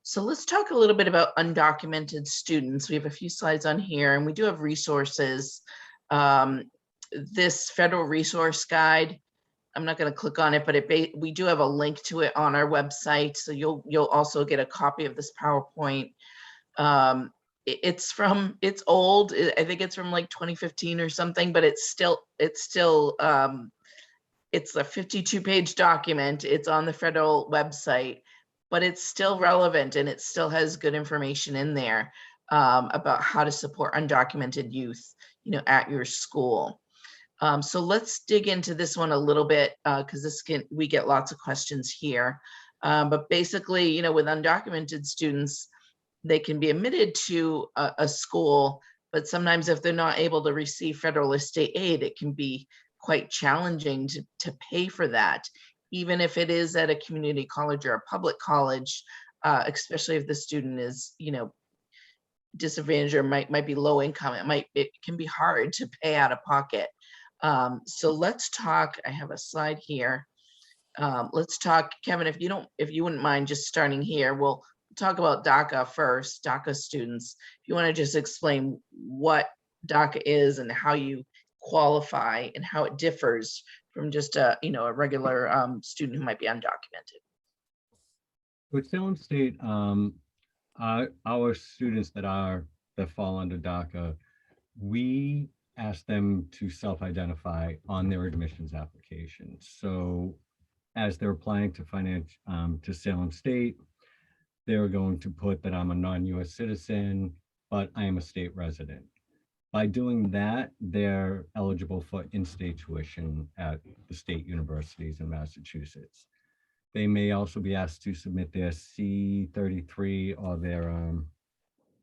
Speaker 1: So let's talk a little bit about undocumented students. We have a few slides on here, and we do have resources. This federal resource guide, I'm not going to click on it, but we do have a link to it on our website. So you'll also get a copy of this PowerPoint. It's old. I think it's from like 2015 or something, but it's a 52-page document. It's on the federal website, but it's still relevant, and it still has good information in there about how to support undocumented youth, at your school. So let's dig into this one a little bit, because we get lots of questions here. But basically, with undocumented students, they can be admitted to a school, but sometimes if they're not able to receive federal state aid, it can be quite challenging to pay for that, even if it is at a community college or a public college, especially if the student is, disadvantaged or might be low income. It can be hard to pay out of pocket. So let's talk. I have a slide here. Let's talk, Kevin, if you wouldn't mind just starting here, we'll talk about DACA first, DACA students. If you want to just explain what DACA is and how you qualify and how it differs from just a regular student who might be undocumented.
Speaker 3: With Salem State, our students that fall under DACA, we ask them to self-identify on their admissions application. So as they're applying to Salem State, they're going to put that I'm a non-US citizen, but I am a state resident. By doing that, they're eligible for in-state tuition at the state universities in Massachusetts. They may also be asked to submit their C-33 or their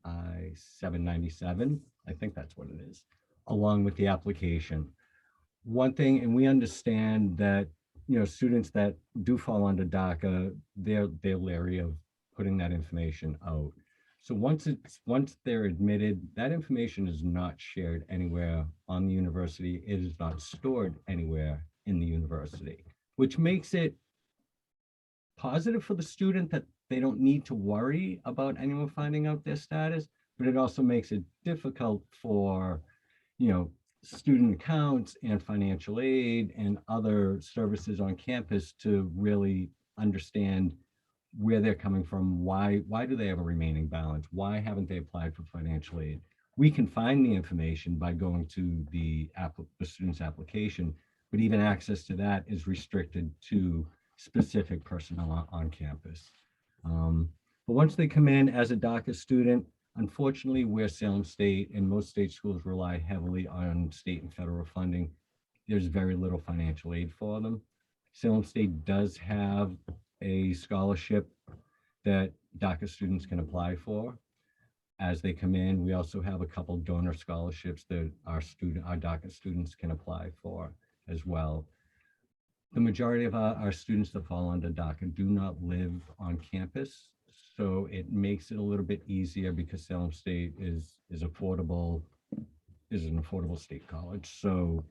Speaker 3: I-797, I think that's what it is, along with the application. One thing, and we understand that, students that do fall under DACA, they're leery of putting that information out. So once they're admitted, that information is not shared anywhere on the university. It is not stored anywhere in the university, which makes it positive for the student that they don't need to worry about anyone finding out their status, but it also makes it difficult for, student accounts and financial aid and other services on campus to really understand where they're coming from. Why do they have a remaining balance? Why haven't they applied for financial aid? We can find the information by going to the student's application, but even access to that is restricted to specific personnel on campus. But once they come in as a DACA student, unfortunately, where Salem State and most state schools rely heavily on state and federal funding, there's very little financial aid for them. Salem State does have a scholarship that DACA students can apply for as they come in. We also have a couple donor scholarships that our DACA students can apply for as well. The majority of our students that fall under DACA do not live on campus, so it makes it a little bit easier because Salem State is an affordable state college. So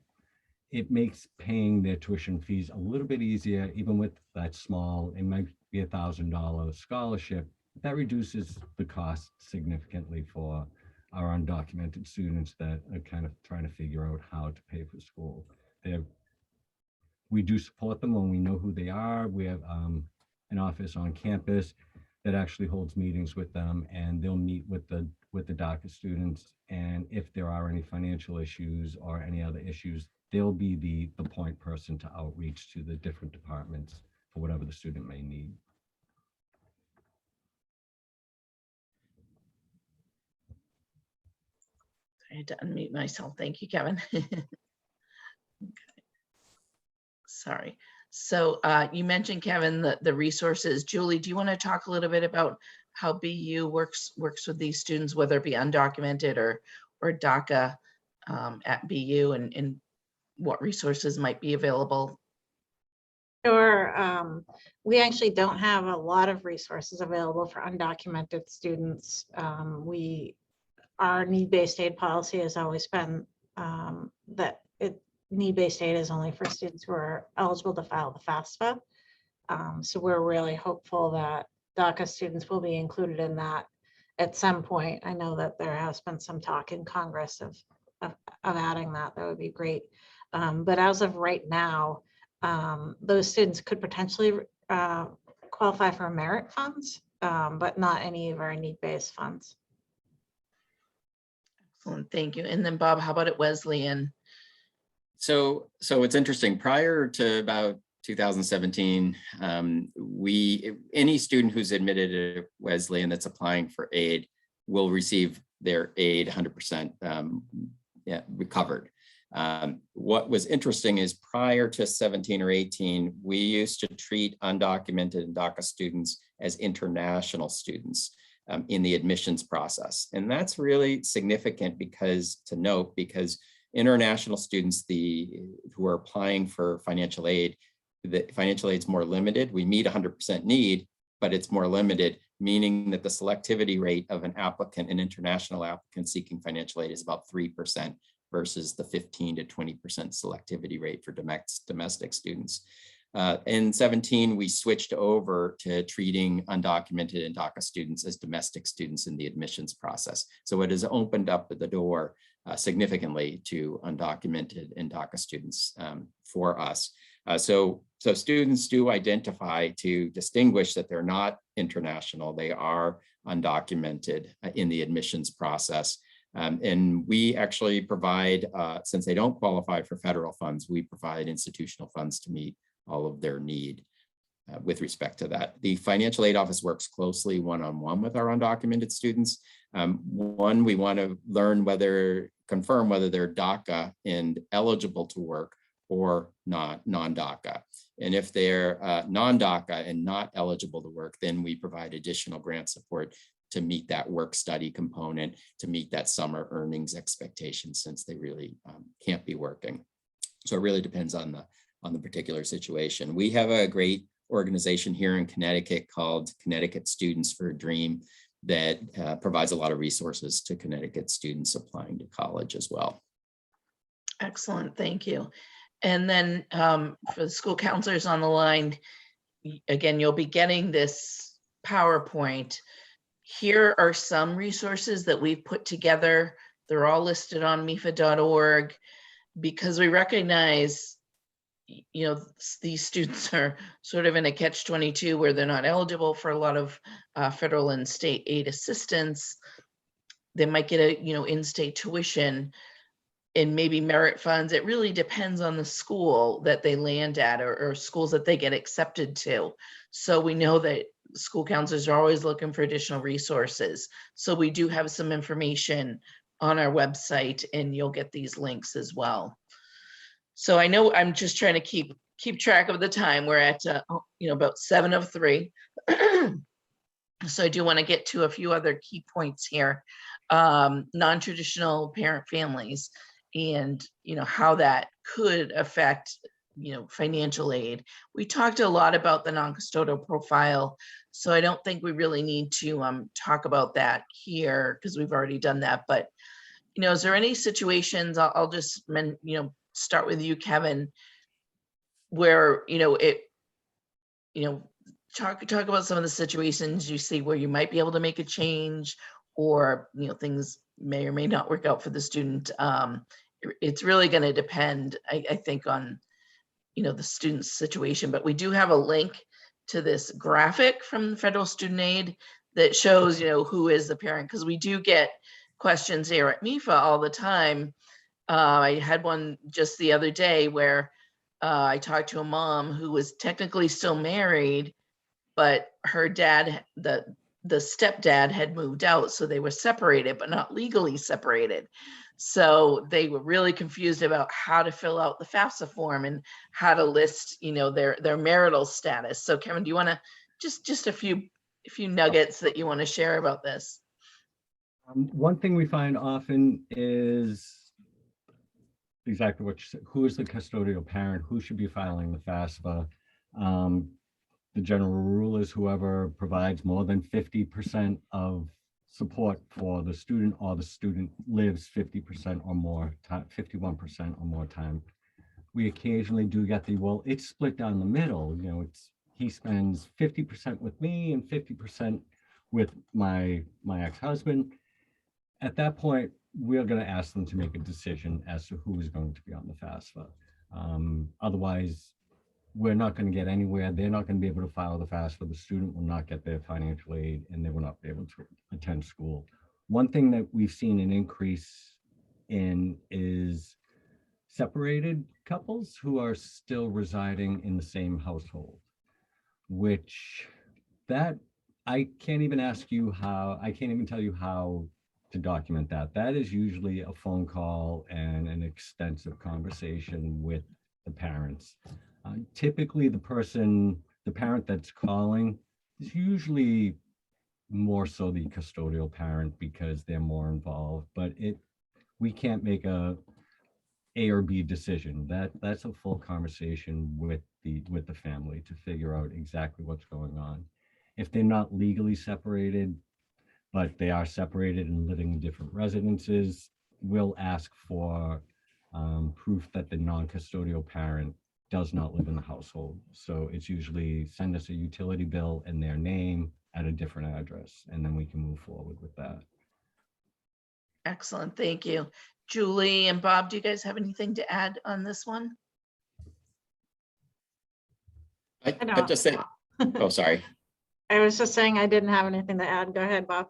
Speaker 3: it makes paying their tuition fees a little bit easier, even with that small, it might be $1,000 scholarship. That reduces the cost significantly for our undocumented students that are kind of trying to figure out how to pay for school. We do support them when we know who they are. We have an office on campus that actually holds meetings with them, and they'll meet with the DACA students. And if there are any financial issues or any other issues, they'll be the point person to outreach to the different departments for whatever the student may need.
Speaker 1: I had to unmute myself. Thank you, Kevin. Okay. Sorry. So you mentioned, Kevin, the resources. Julie, do you want to talk a little bit about how BU works with these students, whether it be undocumented or DACA at BU, and what resources might be available?
Speaker 4: Sure. We actually don't have a lot of resources available for undocumented students. Our need-based aid policy has always been that need-based aid is only for students who are eligible to file the FAFSA. So we're really hopeful that DACA students will be included in that at some point. I know that there has been some talk in Congress of adding that. That would be great. But as of right now, those students could potentially qualify for merit funds, but not any of our need-based funds.
Speaker 1: Excellent, thank you. And then Bob, how about at Wesleyan?
Speaker 2: So it's interesting. Prior to about 2017, any student who's admitted to Wesleyan that's applying for aid will receive their aid 100% recovered. What was interesting is prior to 17 or 18, we used to treat undocumented and DACA students as international students in the admissions process. And that's really significant because international students who are applying for financial aid, the financial aid is more limited. We meet 100% need, but it's more limited, meaning that the selectivity rate of an international applicant seeking financial aid is about 3% versus the 15 to 20% selectivity rate for domestic students. In 17, we switched over to treating undocumented and DACA students as domestic students in the admissions process. So it has opened up the door significantly to undocumented and DACA students for us. So students do identify to distinguish that they're not international, they are undocumented in the admissions process. And we actually provide, since they don't qualify for federal funds, we provide institutional funds to meet all of their need with respect to that. The financial aid office works closely one-on-one with our undocumented students. One, we want to confirm whether they're DACA and eligible to work or not non-DACA. And if they're non-DACA and not eligible to work, then we provide additional grant support to meet that work study component, to meet that summer earnings expectation, since they really can't be working. So it really depends on the particular situation. We have a great organization here in Connecticut called Connecticut Students for a Dream that provides a lot of resources to Connecticut students applying to college as well.
Speaker 1: Excellent, thank you. And then for the school counselors on the line, again, you'll be getting this PowerPoint. Here are some resources that we've put together. They're all listed on MEFA.org because we recognize, you know, these students are sort of in a catch-22 where they're not eligible for a lot of federal and state aid assistance. They might get a, you know, in-state tuition and maybe merit funds. It really depends on the school that they land at or schools that they get accepted to. So we know that school counselors are always looking for additional resources. So we do have some information on our website, and you'll get these links as well. So I know I'm just trying to keep track of the time. We're at you know, about 7:03. So I do want to get to a few other key points here. Non-traditional parent families, and you know how that could affect, you know, financial aid. We talked a lot about the non-custodial profile, so I don't think we really need to talk about that here because we've already done that. But you know, is there any situations? I'll just start with you, Kevin, where talk about some of the situations you see where you might be able to make a change, or you know, things may or may not work out for the student. It's really going to depend, I think, on the student's situation. But we do have a link to this graphic from federal student aid that shows who is the parent, because we do get questions here at MEFA all the time. I had one just the other day where I talked to a mom who was technically still married, but her dad, the stepdad, had moved out, so they were separated but not legally separated. So they were really confused about how to fill out the FAFSA form and how to list their marital status. So Kevin, do you want to just a few nuggets that you want to share about this?
Speaker 3: One thing we find often is exactly what you said. Who is the custodial parent? Who should be filing the FAFSA? The general rule is whoever provides more than 50% of support for the student, or the student lives 50% or more time, 51% or more time. We occasionally do get well, it's split down the middle. He spends 50% with me and 50% with my ex-husband. At that point, we're going to ask them to make a decision as to who is going to be on the FAFSA. Otherwise, we're not going to get anywhere. They're not going to be able to file the FAFSA. The student will not get their financial aid, and they will not be able to attend school. One thing that we've seen an increase in is separated couples who are still residing in the same household, which I can't even tell you how to document that. That is usually a phone call and an extensive conversation with the parents. Typically, the parent that's calling is usually more so the custodial parent because they're more involved, but we can't make a or B decision. That's a full conversation with the family to figure out exactly what's going on. If they're not legally separated, but they are separated and living in different residences, we'll ask for proof that the non-custodial parent does not live in the household. So it's usually send us a utility bill and their name at a different address, and then we can move forward with that.
Speaker 1: Excellent, thank you. Julie and Bob, do you guys have anything to add on this one?
Speaker 2: I just say, oh, sorry.
Speaker 4: I was just saying I didn't have anything to add. Go ahead, Bob.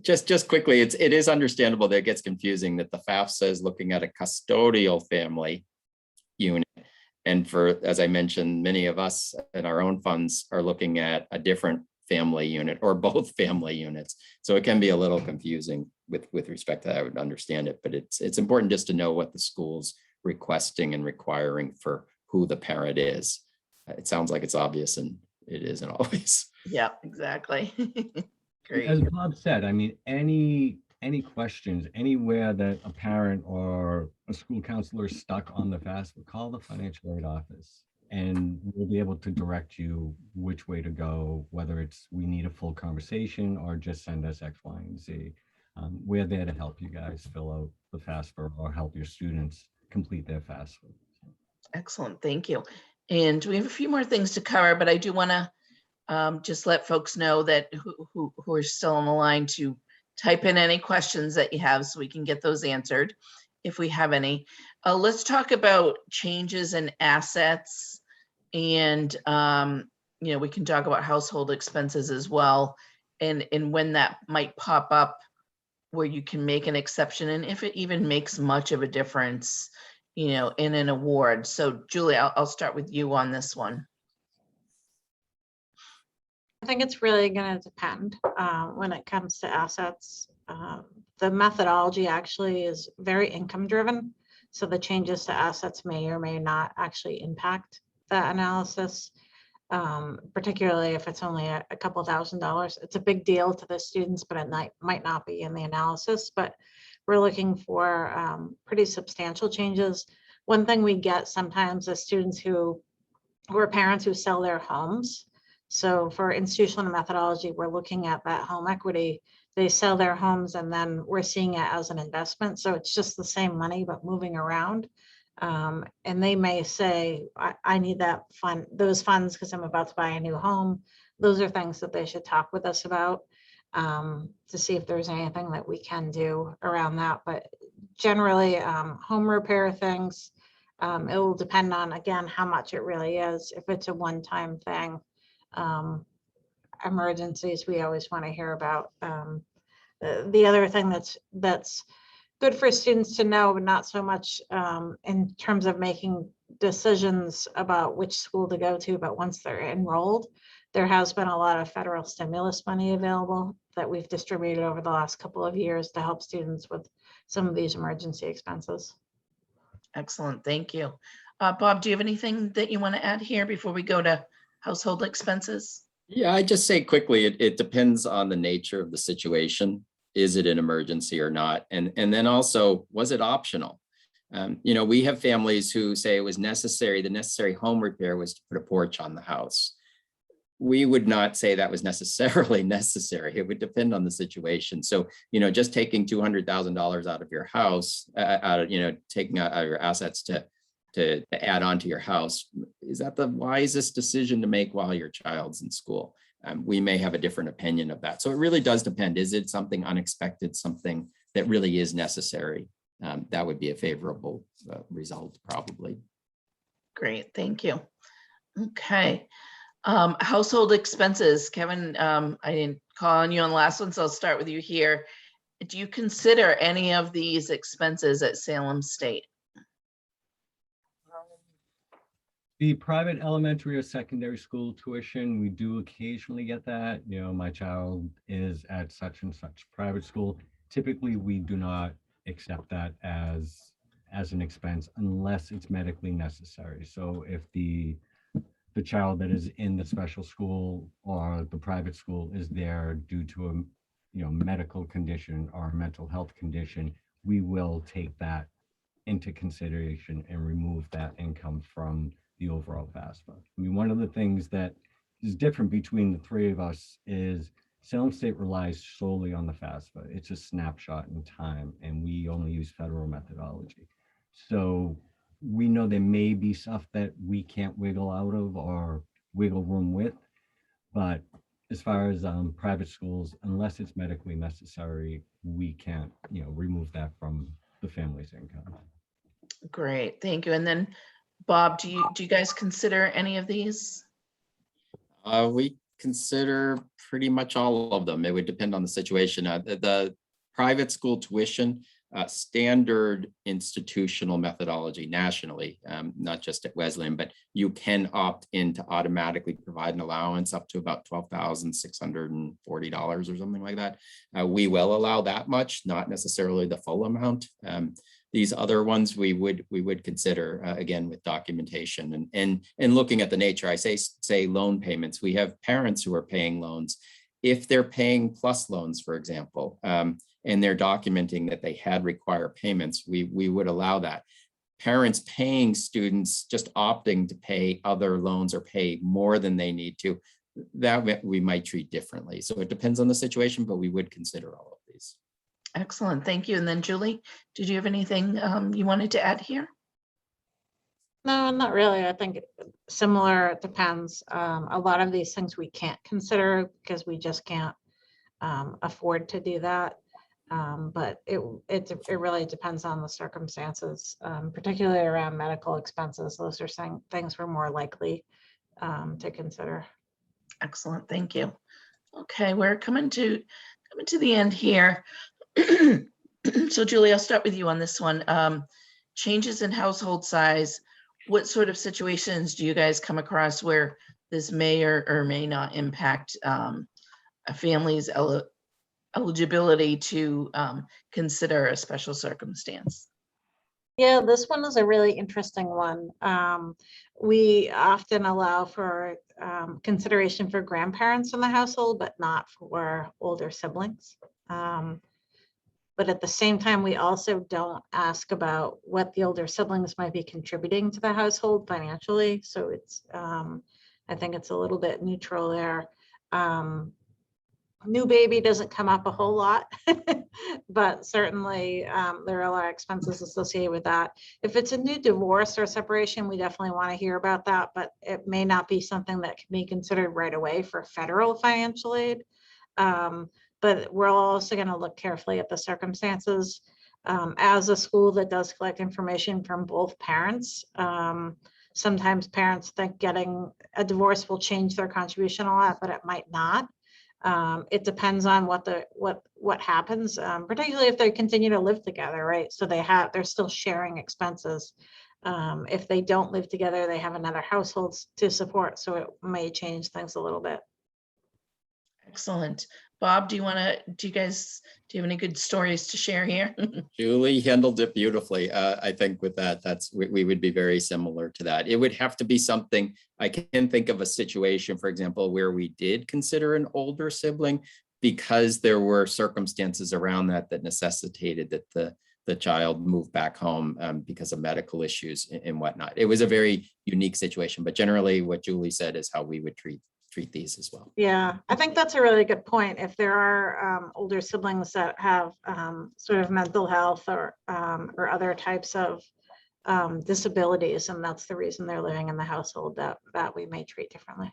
Speaker 2: Just quickly, it is understandable that it gets confusing that the FAFSA is looking at a custodial family unit. And for, as I mentioned, many of us in our own funds are looking at a different family unit or both family units. So it can be a little confusing with respect to that. I would understand it, but it's important just to know what the school's requesting and requiring for who the parent is. It sounds like it's obvious and it isn't always.
Speaker 1: Yeah, exactly. Great.
Speaker 3: As Bob said, I mean, any questions, anywhere that a parent or a school counselor is stuck on the FAFSA, call the financial aid office and we'll be able to direct you which way to go, whether it's we need a full conversation or just send us X, Y, and Z. We're there to help you guys fill out the FAFSA or help your students complete their FAFSA.
Speaker 1: Excellent, thank you. And we have a few more things to cover, but I do want to just let folks know that who are still on the line to type in any questions that you have so we can get those answered if we have any. Let's talk about changes in assets, and you know, we can talk about household expenses as well, and when that might pop up where you can make an exception, and if it even makes much of a difference, you know, in an award. So Julie, I'll start with you on this one.
Speaker 4: I think it's really going to depend when it comes to assets. The methodology actually is very income driven. So the changes to assets may or may not actually impact that analysis, particularly if it's only a couple $1,000s. It's a big deal to the students, but it might not be in the analysis. But we're looking for pretty substantial changes. One thing we get sometimes is students who are parents who sell their homes. So for institutional methodology, we're looking at that home equity. They sell their homes and then we're seeing it as an investment. So it's just the same money, but moving around. And they may say, I need that fund, those funds because I'm about to buy a new home. Those are things that they should talk with us about to see if there's anything that we can do around that. But generally, home repair things, it will depend on, again, how much it really is. If it's a one-time thing, emergencies, we always want to hear about. The other thing that's good for students to know, but not so much in terms of making decisions about which school to go to, but once they're enrolled, there has been a lot of federal stimulus money available that we've distributed over the last couple of years to help students with some of these emergency expenses.
Speaker 1: Excellent, thank you. Bob, do you have anything that you want to add here before we go to household expenses?
Speaker 2: Yeah, I just say quickly, it depends on the nature of the situation. Is it an emergency or not? And then also, was it optional? You know, we have families who say it was necessary. The necessary home repair was to put a porch on the house. We would not say that was necessarily necessary. It would depend on the situation. So, you know, just taking $200,000 out of your house, taking out your assets to add on to your house, is that the wisest decision to make while your child's in school? We may have a different opinion of that. So it really does depend. Is it something unexpected, something that really is necessary? That would be a favorable result, probably.
Speaker 1: Great, thank you. Okay. Household expenses. Kevin, I didn't call on you on the last one, so I'll start with you here. Do you consider any of these expenses at Salem State?
Speaker 3: The private elementary or secondary school tuition, we do occasionally get that. You know, my child is at such and such private school. Typically, we do not accept that as an expense unless it's medically necessary. So if the child that is in the special school or the private school is there due to a medical condition or a mental health condition, we will take that into consideration and remove that income from the overall FAFSA. I mean, one of the things that is different between the three of us is Salem State relies solely on the FAFSA. It's a snapshot in time, and we only use federal methodology. So we know there may be stuff that we can't wiggle out of or wiggle room with, but as far as private schools, unless it's medically necessary, we can't, remove that from the family's income.
Speaker 1: Great, thank you. And then Bob, do you guys consider any of these?
Speaker 2: We consider pretty much all of them. It would depend on the situation. The private school tuition, standard institutional methodology nationally, not just at Wesleyan, but you can opt in to automatically provide an allowance up to about $12,640 or something like that. We will allow that much, not necessarily the full amount. These other ones we would consider, again, with documentation and looking at the nature. I say loan payments. We have parents who are paying loans. If they're paying plus loans, for example, and they're documenting that they had required payments, we would allow that. Parents paying students just opting to pay other loans or pay more than they need to, that we might treat differently. So it depends on the situation, but we would consider all of these.
Speaker 1: Excellent, thank you. And then Julie, did you have anything you wanted to add here?
Speaker 4: No, not really. I think similar, it depends. A lot of these things we can't consider because we just can't afford to do that. But it really depends on the circumstances, particularly around medical expenses. Those are things we're more likely to consider.
Speaker 1: Excellent, thank you. Okay, we're coming to the end here. So Julie, I'll start with you on this one. Changes in household size. What sort of situations do you guys come across where this may or may not impact a family's eligibility to consider a special circumstance?
Speaker 4: Yeah, this one is a really interesting one. We often allow for consideration for grandparents in the household, but not for older siblings. But at the same time, we also don't ask about what the older siblings might be contributing to the household financially. So it's, I think it's a little bit neutral there. New baby doesn't come up a whole lot, but certainly there are a lot of expenses associated with that. If it's a new divorce or separation, we definitely want to hear about that, but it may not be something that can be considered right away for federal financial aid. But we're also going to look carefully at the circumstances. As a school that does collect information from both parents, sometimes parents think getting a divorce will change their contribution a lot, but it might not. It depends on what happens, particularly if they continue to live together, right? So they're still sharing expenses. If they don't live together, they have another household to support, so it may change things a little bit.
Speaker 1: Excellent. Bob, do you have any good stories to share here?
Speaker 2: Julie handled it beautifully. I think with that, we would be very similar to that. It would have to be something, I can think of a situation, for example, where we did consider an older sibling because there were circumstances around that necessitated that the child move back home because of medical issues and whatnot. It was a very unique situation, but generally what Julie said is how we would treat these as well.
Speaker 4: Yeah, I think that's a really good point. If there are older siblings that have sort of mental health or other types of disabilities, and that's the reason they're living in the household, that we may treat differently.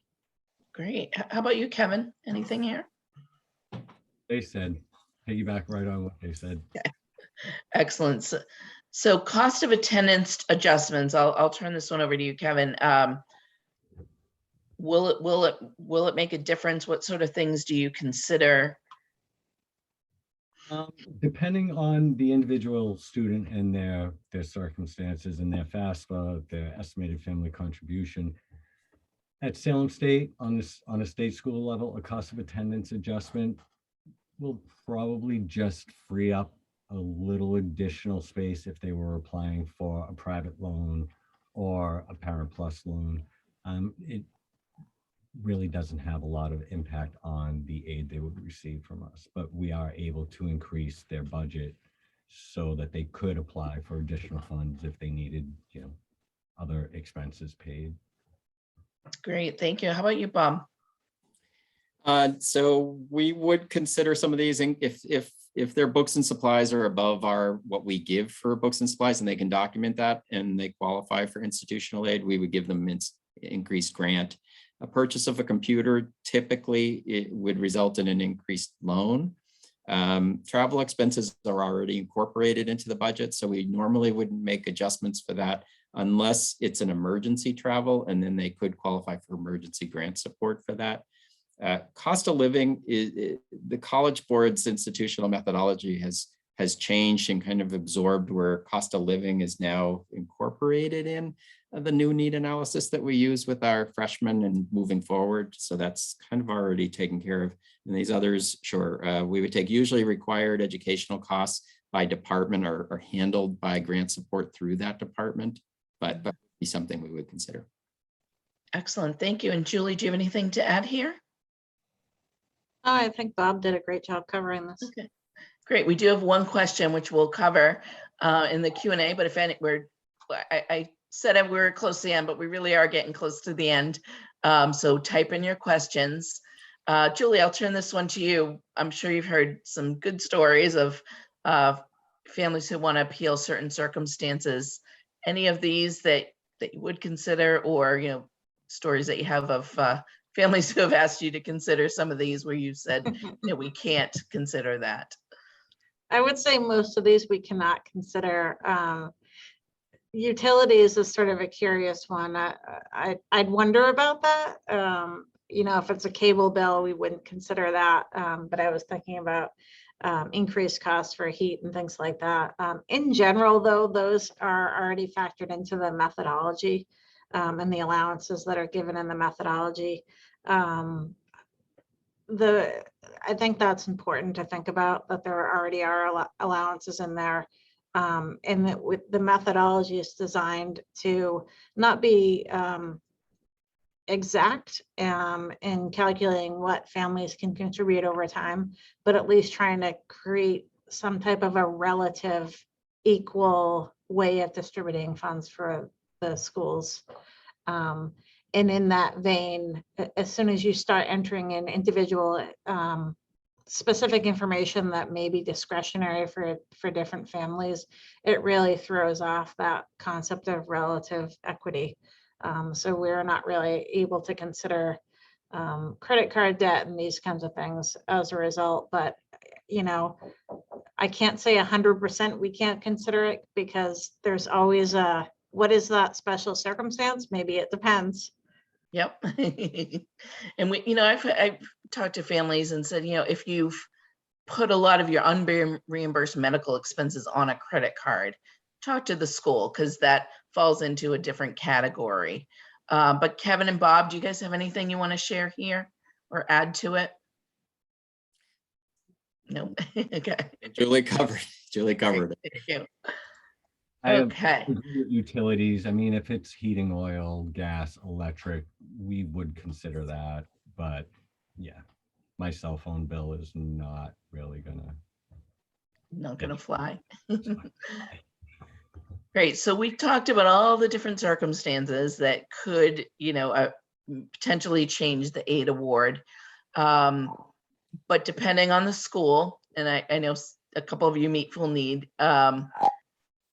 Speaker 1: Great. How about you, Kevin? Anything here?
Speaker 3: They said, piggyback right on what they said.
Speaker 1: Excellent. So cost of attendance adjustments. I'll turn this one over to you, Kevin. Will it make a difference? What sort of things do you consider?
Speaker 3: Depending on the individual student and their circumstances and their FAFSA, their estimated family contribution. At Salem State, on a state school level, a cost of attendance adjustment will probably just free up a little additional space if they were applying for a private loan or a Parent Plus loan. It really doesn't have a lot of impact on the aid they would receive from us, but we are able to increase their budget so that they could apply for additional funds if they needed, other expenses paid.
Speaker 1: Great, thank you. How about you, Bob?
Speaker 2: So we would consider some of these if if their books and supplies are above what we give for books and supplies, and they can document that and they qualify for institutional aid, we would give them increased grant. A purchase of a computer, typically it would result in an increased loan. Travel expenses are already incorporated into the budget, so we normally wouldn't make adjustments for that unless it's an emergency travel, and then they could qualify for emergency grant support for that. Cost of living, the College Board's institutional methodology has changed and kind of absorbed, where cost of living is now incorporated in the new need analysis that we use with our freshmen and moving forward. So that's kind of already taken care of. And these others, sure, we would take usually required educational costs by department are handled by grant support through that department, but be something we would consider.
Speaker 1: Excellent, thank you. And Julie, do you have anything to add here?
Speaker 4: I think Bob did a great job covering this.
Speaker 1: Okay, great. We do have one question which we'll cover in the Q&A, but if any, I said we were close to the end, but we really are getting close to the end. So type in your questions. Julie, I'll turn this one to you. I'm sure you've heard some good stories of families who want to appeal certain circumstances. Any of these that you would consider, or stories that you have of families who have asked you to consider some of these where you said, we can't consider that?
Speaker 4: I would say most of these we cannot consider. Utilities is sort of a curious one. I'd wonder about that. If it's a cable bill, we wouldn't consider that. But I was thinking about increased costs for heat and things like that. In general, though, those are already factored into the methodology and the allowances that are given in the methodology. I think that's important to think about, that there already are allowances in there. And that with the methodology is designed to not be exact in calculating what families can contribute over time, but at least trying to create some type of a relative equal way of distributing funds for the schools. And in that vein, as soon as you start entering in individual specific information that may be discretionary for different families, it really throws off that concept of relative equity. So we're not really able to consider credit card debt and these kinds of things as a result. But, I can't say 100% we can't consider it, because there's always what is that special circumstance? Maybe it depends.
Speaker 1: Yep. And I've talked to families and said, if you've put a lot of your unreimbursed medical expenses on a credit card, talk to the school, because that falls into a different category. But Kevin and Bob, do you guys have anything you want to share here or add to it? No. Okay.
Speaker 2: Julie covered it.
Speaker 1: Thank you.
Speaker 3: Okay. Utilities, if it's heating oil, gas, electric, we would consider that. But yeah, my cell phone bill is not really gonna
Speaker 1: fly. Great. So we talked about all the different circumstances that could, potentially change the aid award. But depending on the school, and I know a couple of you meet full need,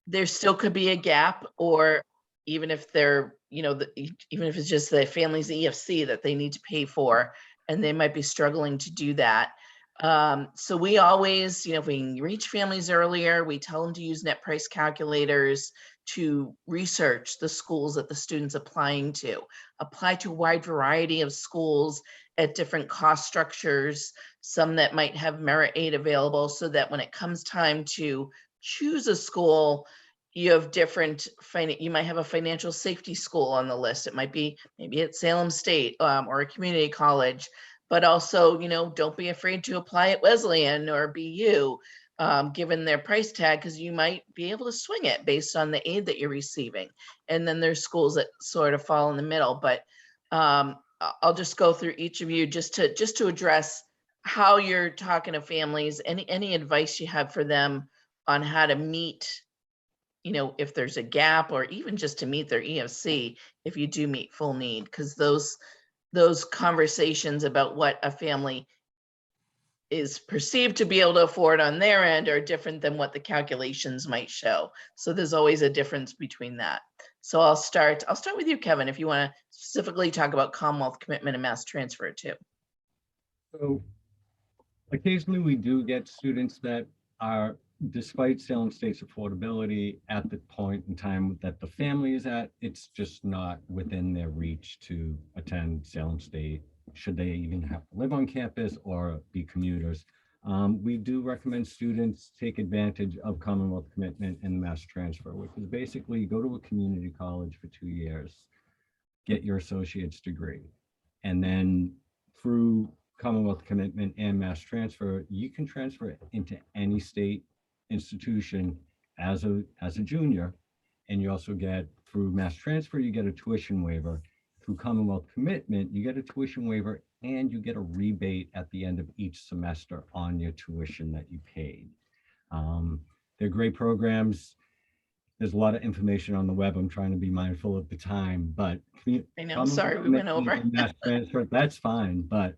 Speaker 1: there still could be a gap, or even if they're, even if it's just the family's EFC that they need to pay for, and they might be struggling to do that. So we always, if we can reach families earlier, we tell them to use net price calculators to research the schools that the student's applying to. Apply to a wide variety of schools at different cost structures, some that might have merit aid available, so that when it comes time to choose a school, you have different, you might have a financial safety school on the list. It might be maybe at Salem State or a community college, but also, don't be afraid to apply at Wesleyan or BU, given their price tag, because you might be able to swing it based on the aid that you're receiving. And then there's schools that sort of fall in the middle, but I'll just go through each of you just to address how you're talking to families, any advice you have for them on how to meet, if there's a gap, or even just to meet their EFC if you do meet full need, because those conversations about what a family is perceived to be able to afford on their end are different than what the calculations might show. So there's always a difference between that. So I'll start with you, Kevin, if you want to specifically talk about Commonwealth commitment and mass transfer too.
Speaker 3: So occasionally we do get students that are, despite Salem State's affordability at the point in time that the family is at, it's just not within their reach to attend Salem State, should they even have to live on campus or be commuters. We do recommend students take advantage of Commonwealth commitment and mass transfer, which is basically go to a community college for 2 years, get your associate's degree, and then through Commonwealth commitment and mass transfer, you can transfer into any state institution as a junior, and you also get, through mass transfer, you get a tuition waiver. Through Commonwealth commitment, you get a tuition waiver and you get a rebate at the end of each semester on your tuition that you paid. They're great programs. There's a lot of information on the web. I'm trying to be mindful of the time, but
Speaker 1: I know, sorry, we went over.
Speaker 3: Mass transfer, that's fine, but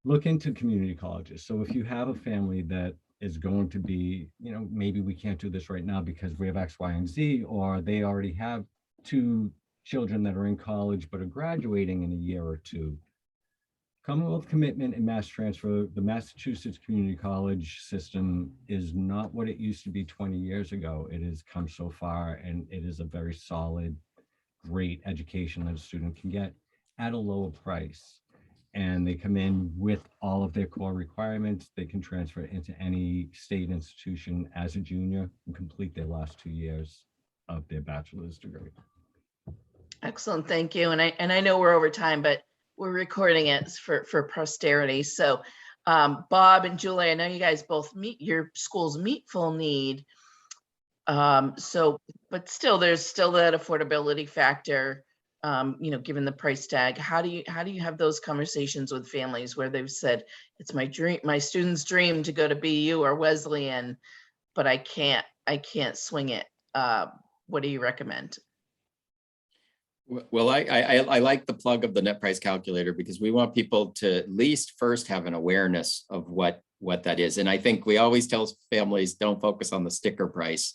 Speaker 3: look into community colleges. So if you have a family that is going to be, maybe we can't do this right now because we have X, Y, and Z, or they already have 2 children that are in college but are graduating in a year or 2. Commonwealth commitment and mass transfer, the Massachusetts community college system is not what it used to be 20 years ago. It has come so far, and it is a very solid, great education that a student can get at a lower price. And they come in with all of their core requirements. They can transfer into any state institution as a junior and complete their last 2 years of their bachelor's degree.
Speaker 1: Excellent, thank you. And I know we're over time, but we're recording it for posterity. So Bob and Julie, I know you guys both your schools meet full need. But still, there's still that affordability factor, given the price tag. How do you have those conversations with families where they've said, it's my student's dream to go to BU or Wesleyan, but I can't swing it. What do you recommend?
Speaker 2: Well, I like the plug of the net price calculator because we want people to at least first have an awareness of what that is. And I think we always tell families, don't focus on the sticker price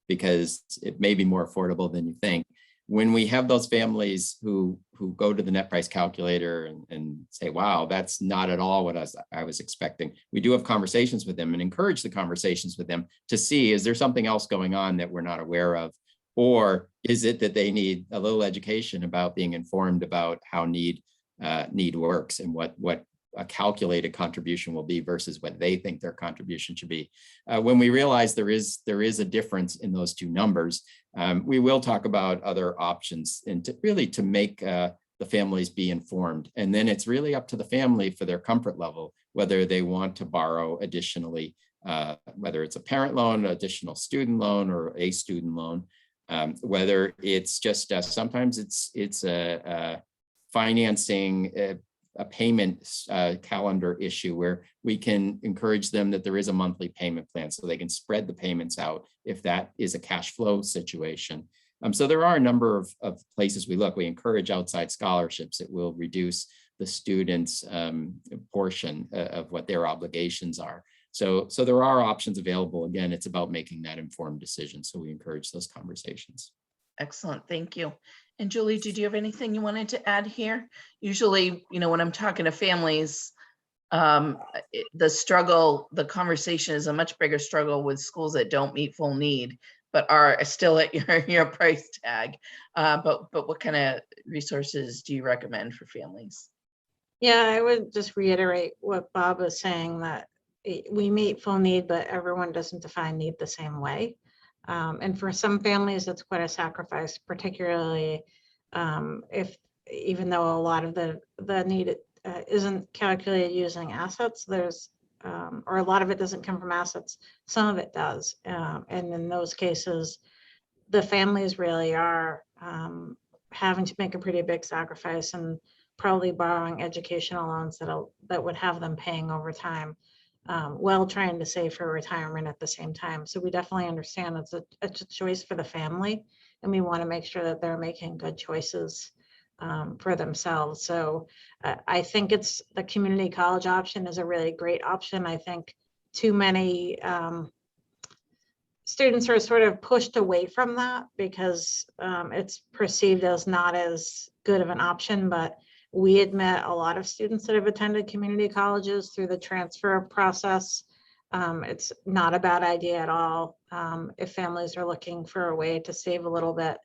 Speaker 2: because it may be more affordable than you think. When we have those families who go to the net price calculator and say, wow, that's not at all what I was expecting, we do have conversations with them and encourage the conversations with them to see, is there something else going on that we're not aware of? Or is it that they need a little education about being informed about how need works and what a calculated contribution will be versus what they think their contribution should be? When we realize there is a difference in those 2 numbers, we will talk about other options and to make the families be informed. And then it's really up to the family for their comfort level, whether they want to borrow additionally, whether it's a parent loan, additional student loan, or a student loan. Whether it's just sometimes it's a financing a payment calendar issue where we can encourage them that there is a monthly payment plan so they can spread the payments out if that is a cash flow situation. So there are a number of places we look. We encourage outside scholarships. It will reduce the students' portion of what their obligations are. So there are options available. Again, it's about making that informed decision. So we encourage those conversations. Excellent,
Speaker 1: thank you. And Julie, did you have anything you wanted to add here? Usually, when I'm talking to families, the conversation is a much bigger struggle with schools that don't meet full need, but are still at your price tag. But what kind of resources do you recommend for families?
Speaker 4: Yeah, I would just reiterate what Bob was saying, that we meet full need, but everyone doesn't define need the same way. And for some families, it's quite a sacrifice, particularly if, even though a lot of the need isn't calculated using assets, or a lot of it doesn't come from assets, some of it does. And in those cases, the families really are having to make a pretty big sacrifice and probably borrowing educational loans that would have them paying over time, while trying to save for retirement at the same time. So we definitely understand it's a choice for the family, and we want to make sure that they're making good choices for themselves. So I think the community college option is a really great option. I think too many students are sort of pushed away from that because it's perceived as not as good of an option, but we admit a lot of students that have attended community colleges through the transfer process. It's not a bad idea at all if families are looking for a way to save a little bit.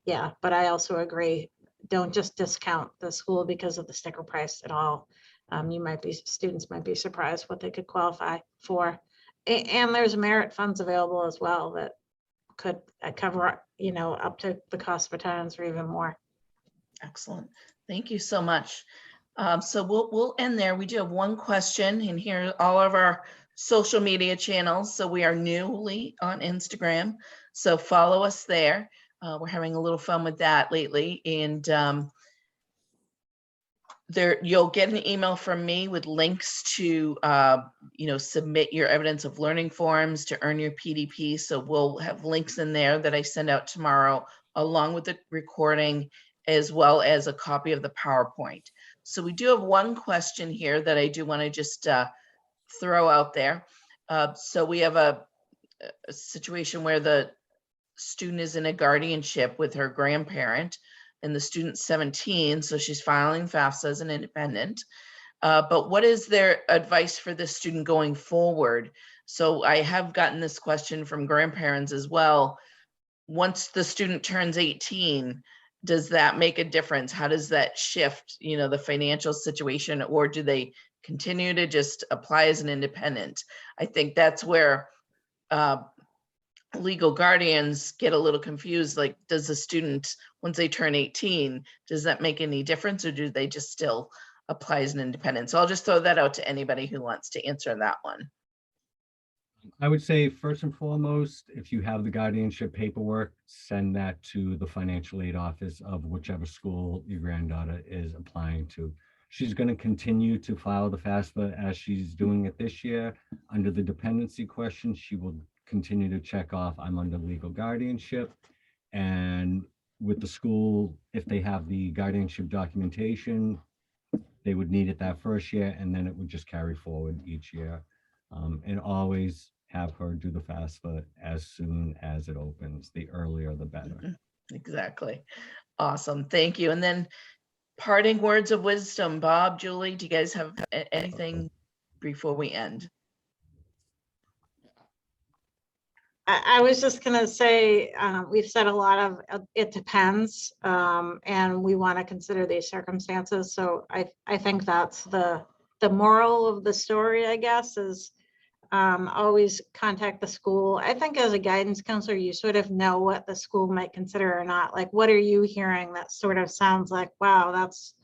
Speaker 4: Yeah, but I also agree, don't just discount the school because of the sticker price at all. Students might be surprised what they could qualify for. And there's merit funds available as well that could cover, up to the cost of attendance or even more.
Speaker 1: Excellent. Thank you so much. So we'll end there. We do have one question, and here are all of our social media channels. So we are newly on Instagram, so follow us there. We're having a little fun with that lately, and there you'll get an email from me with links to submit your evidence of learning forms to earn your PDP. So we'll have links in there that I send out tomorrow, along with the recording, as well as a copy of the PowerPoint. So we do have one question here that I do want to just throw out there. So we have a situation where the student is in a guardianship with her grandparent, and the student's 17, so she's filing FAFSA as an independent. But what is their advice for this student going forward? So I have gotten this question from grandparents as well. Once the student turns 18, does that make a difference? How does that shift, the financial situation, or do they continue to just apply as an independent? I think that's where legal guardians get a little confused. Like, does the student, once they turn 18, does that make any difference, or do they just still apply as an independent? So I'll just throw that out to anybody who wants to answer that one.
Speaker 3: I would say first and foremost, if you have the guardianship paperwork, send that to the financial aid office of whichever school your granddaughter is applying to. She's going to continue to file the FAFSA as she's doing it this year. Under the dependency question, she will continue to check off, I'm under legal guardianship. And with the school, if they have the guardianship documentation, they would need it that first year, and then it would just carry forward each year. And always have her do the FAFSA as soon as it opens. The earlier, the better.
Speaker 1: Exactly. Awesome. Thank you. And then parting words of wisdom, Bob, Julie, do you guys have anything before we end?
Speaker 4: I was just going to say, we've said a lot of it depends, and we want to consider these circumstances. So I think that's the moral of the story, I guess, is always contact the school. I think as a guidance counselor, you sort of know what the school might consider or not. Like, what are you hearing that sort of sounds like, wow, that's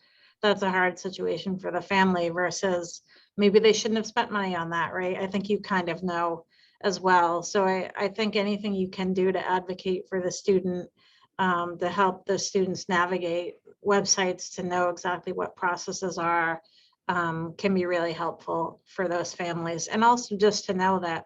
Speaker 4: a hard situation for the family, versus maybe they shouldn't have spent money on that, right? I think you kind of know as well. So I think anything you can do to advocate for the student, to help the students navigate websites, to know exactly what processes are, can be really helpful for those families. And also just to know that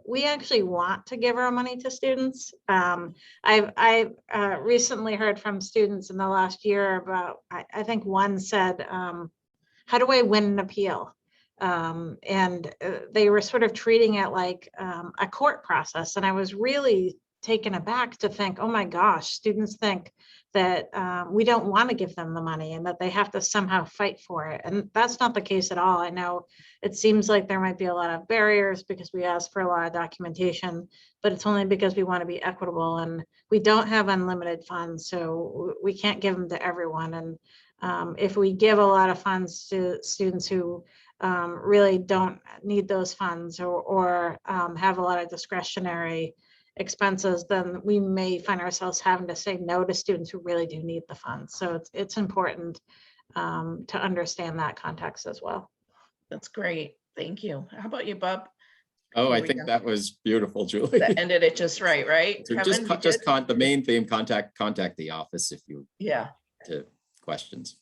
Speaker 4: we actually want to give our money to students. I've recently heard from students in the last year about, I think one said, how do I win an appeal? And they were sort of treating it like a court process. And I was really taken aback to think, oh my gosh, students think that we don't want to give them the money and that they have to somehow fight for it. And that's not the case at all. I know it seems like there might be a lot of barriers because we ask for a lot of documentation, but it's only because we want to be equitable, and we don't have unlimited funds, so we can't give them to everyone. And if we give a lot of funds to students who really don't need those funds, or have a lot of discretionary expenses, then we may find ourselves having to say no to students who really do need the funds. So it's important to understand that context as well.
Speaker 1: That's great. Thank you. How about you, Bob?
Speaker 2: Oh, I think that was beautiful, Julie.
Speaker 1: That ended it just right, right?
Speaker 2: So
Speaker 1: Kevin,
Speaker 2: the main theme, contact the office if you to questions.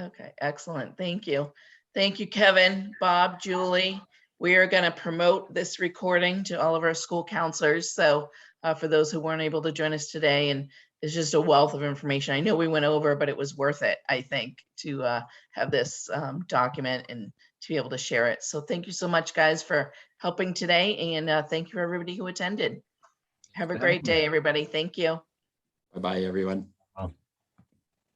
Speaker 1: Okay, excellent. Thank you. Thank you, Kevin, Bob, Julie. We are going to promote this recording to all of our school counselors. So for those who weren't able to join us today, and is just a wealth of information. I know we went over, but it was worth it, I think, to have this document and to be able to share it. So thank you so much, guys, for helping today. And thank you for everybody who attended. Have a great day, everybody. Thank you.
Speaker 2: Bye-bye, everyone.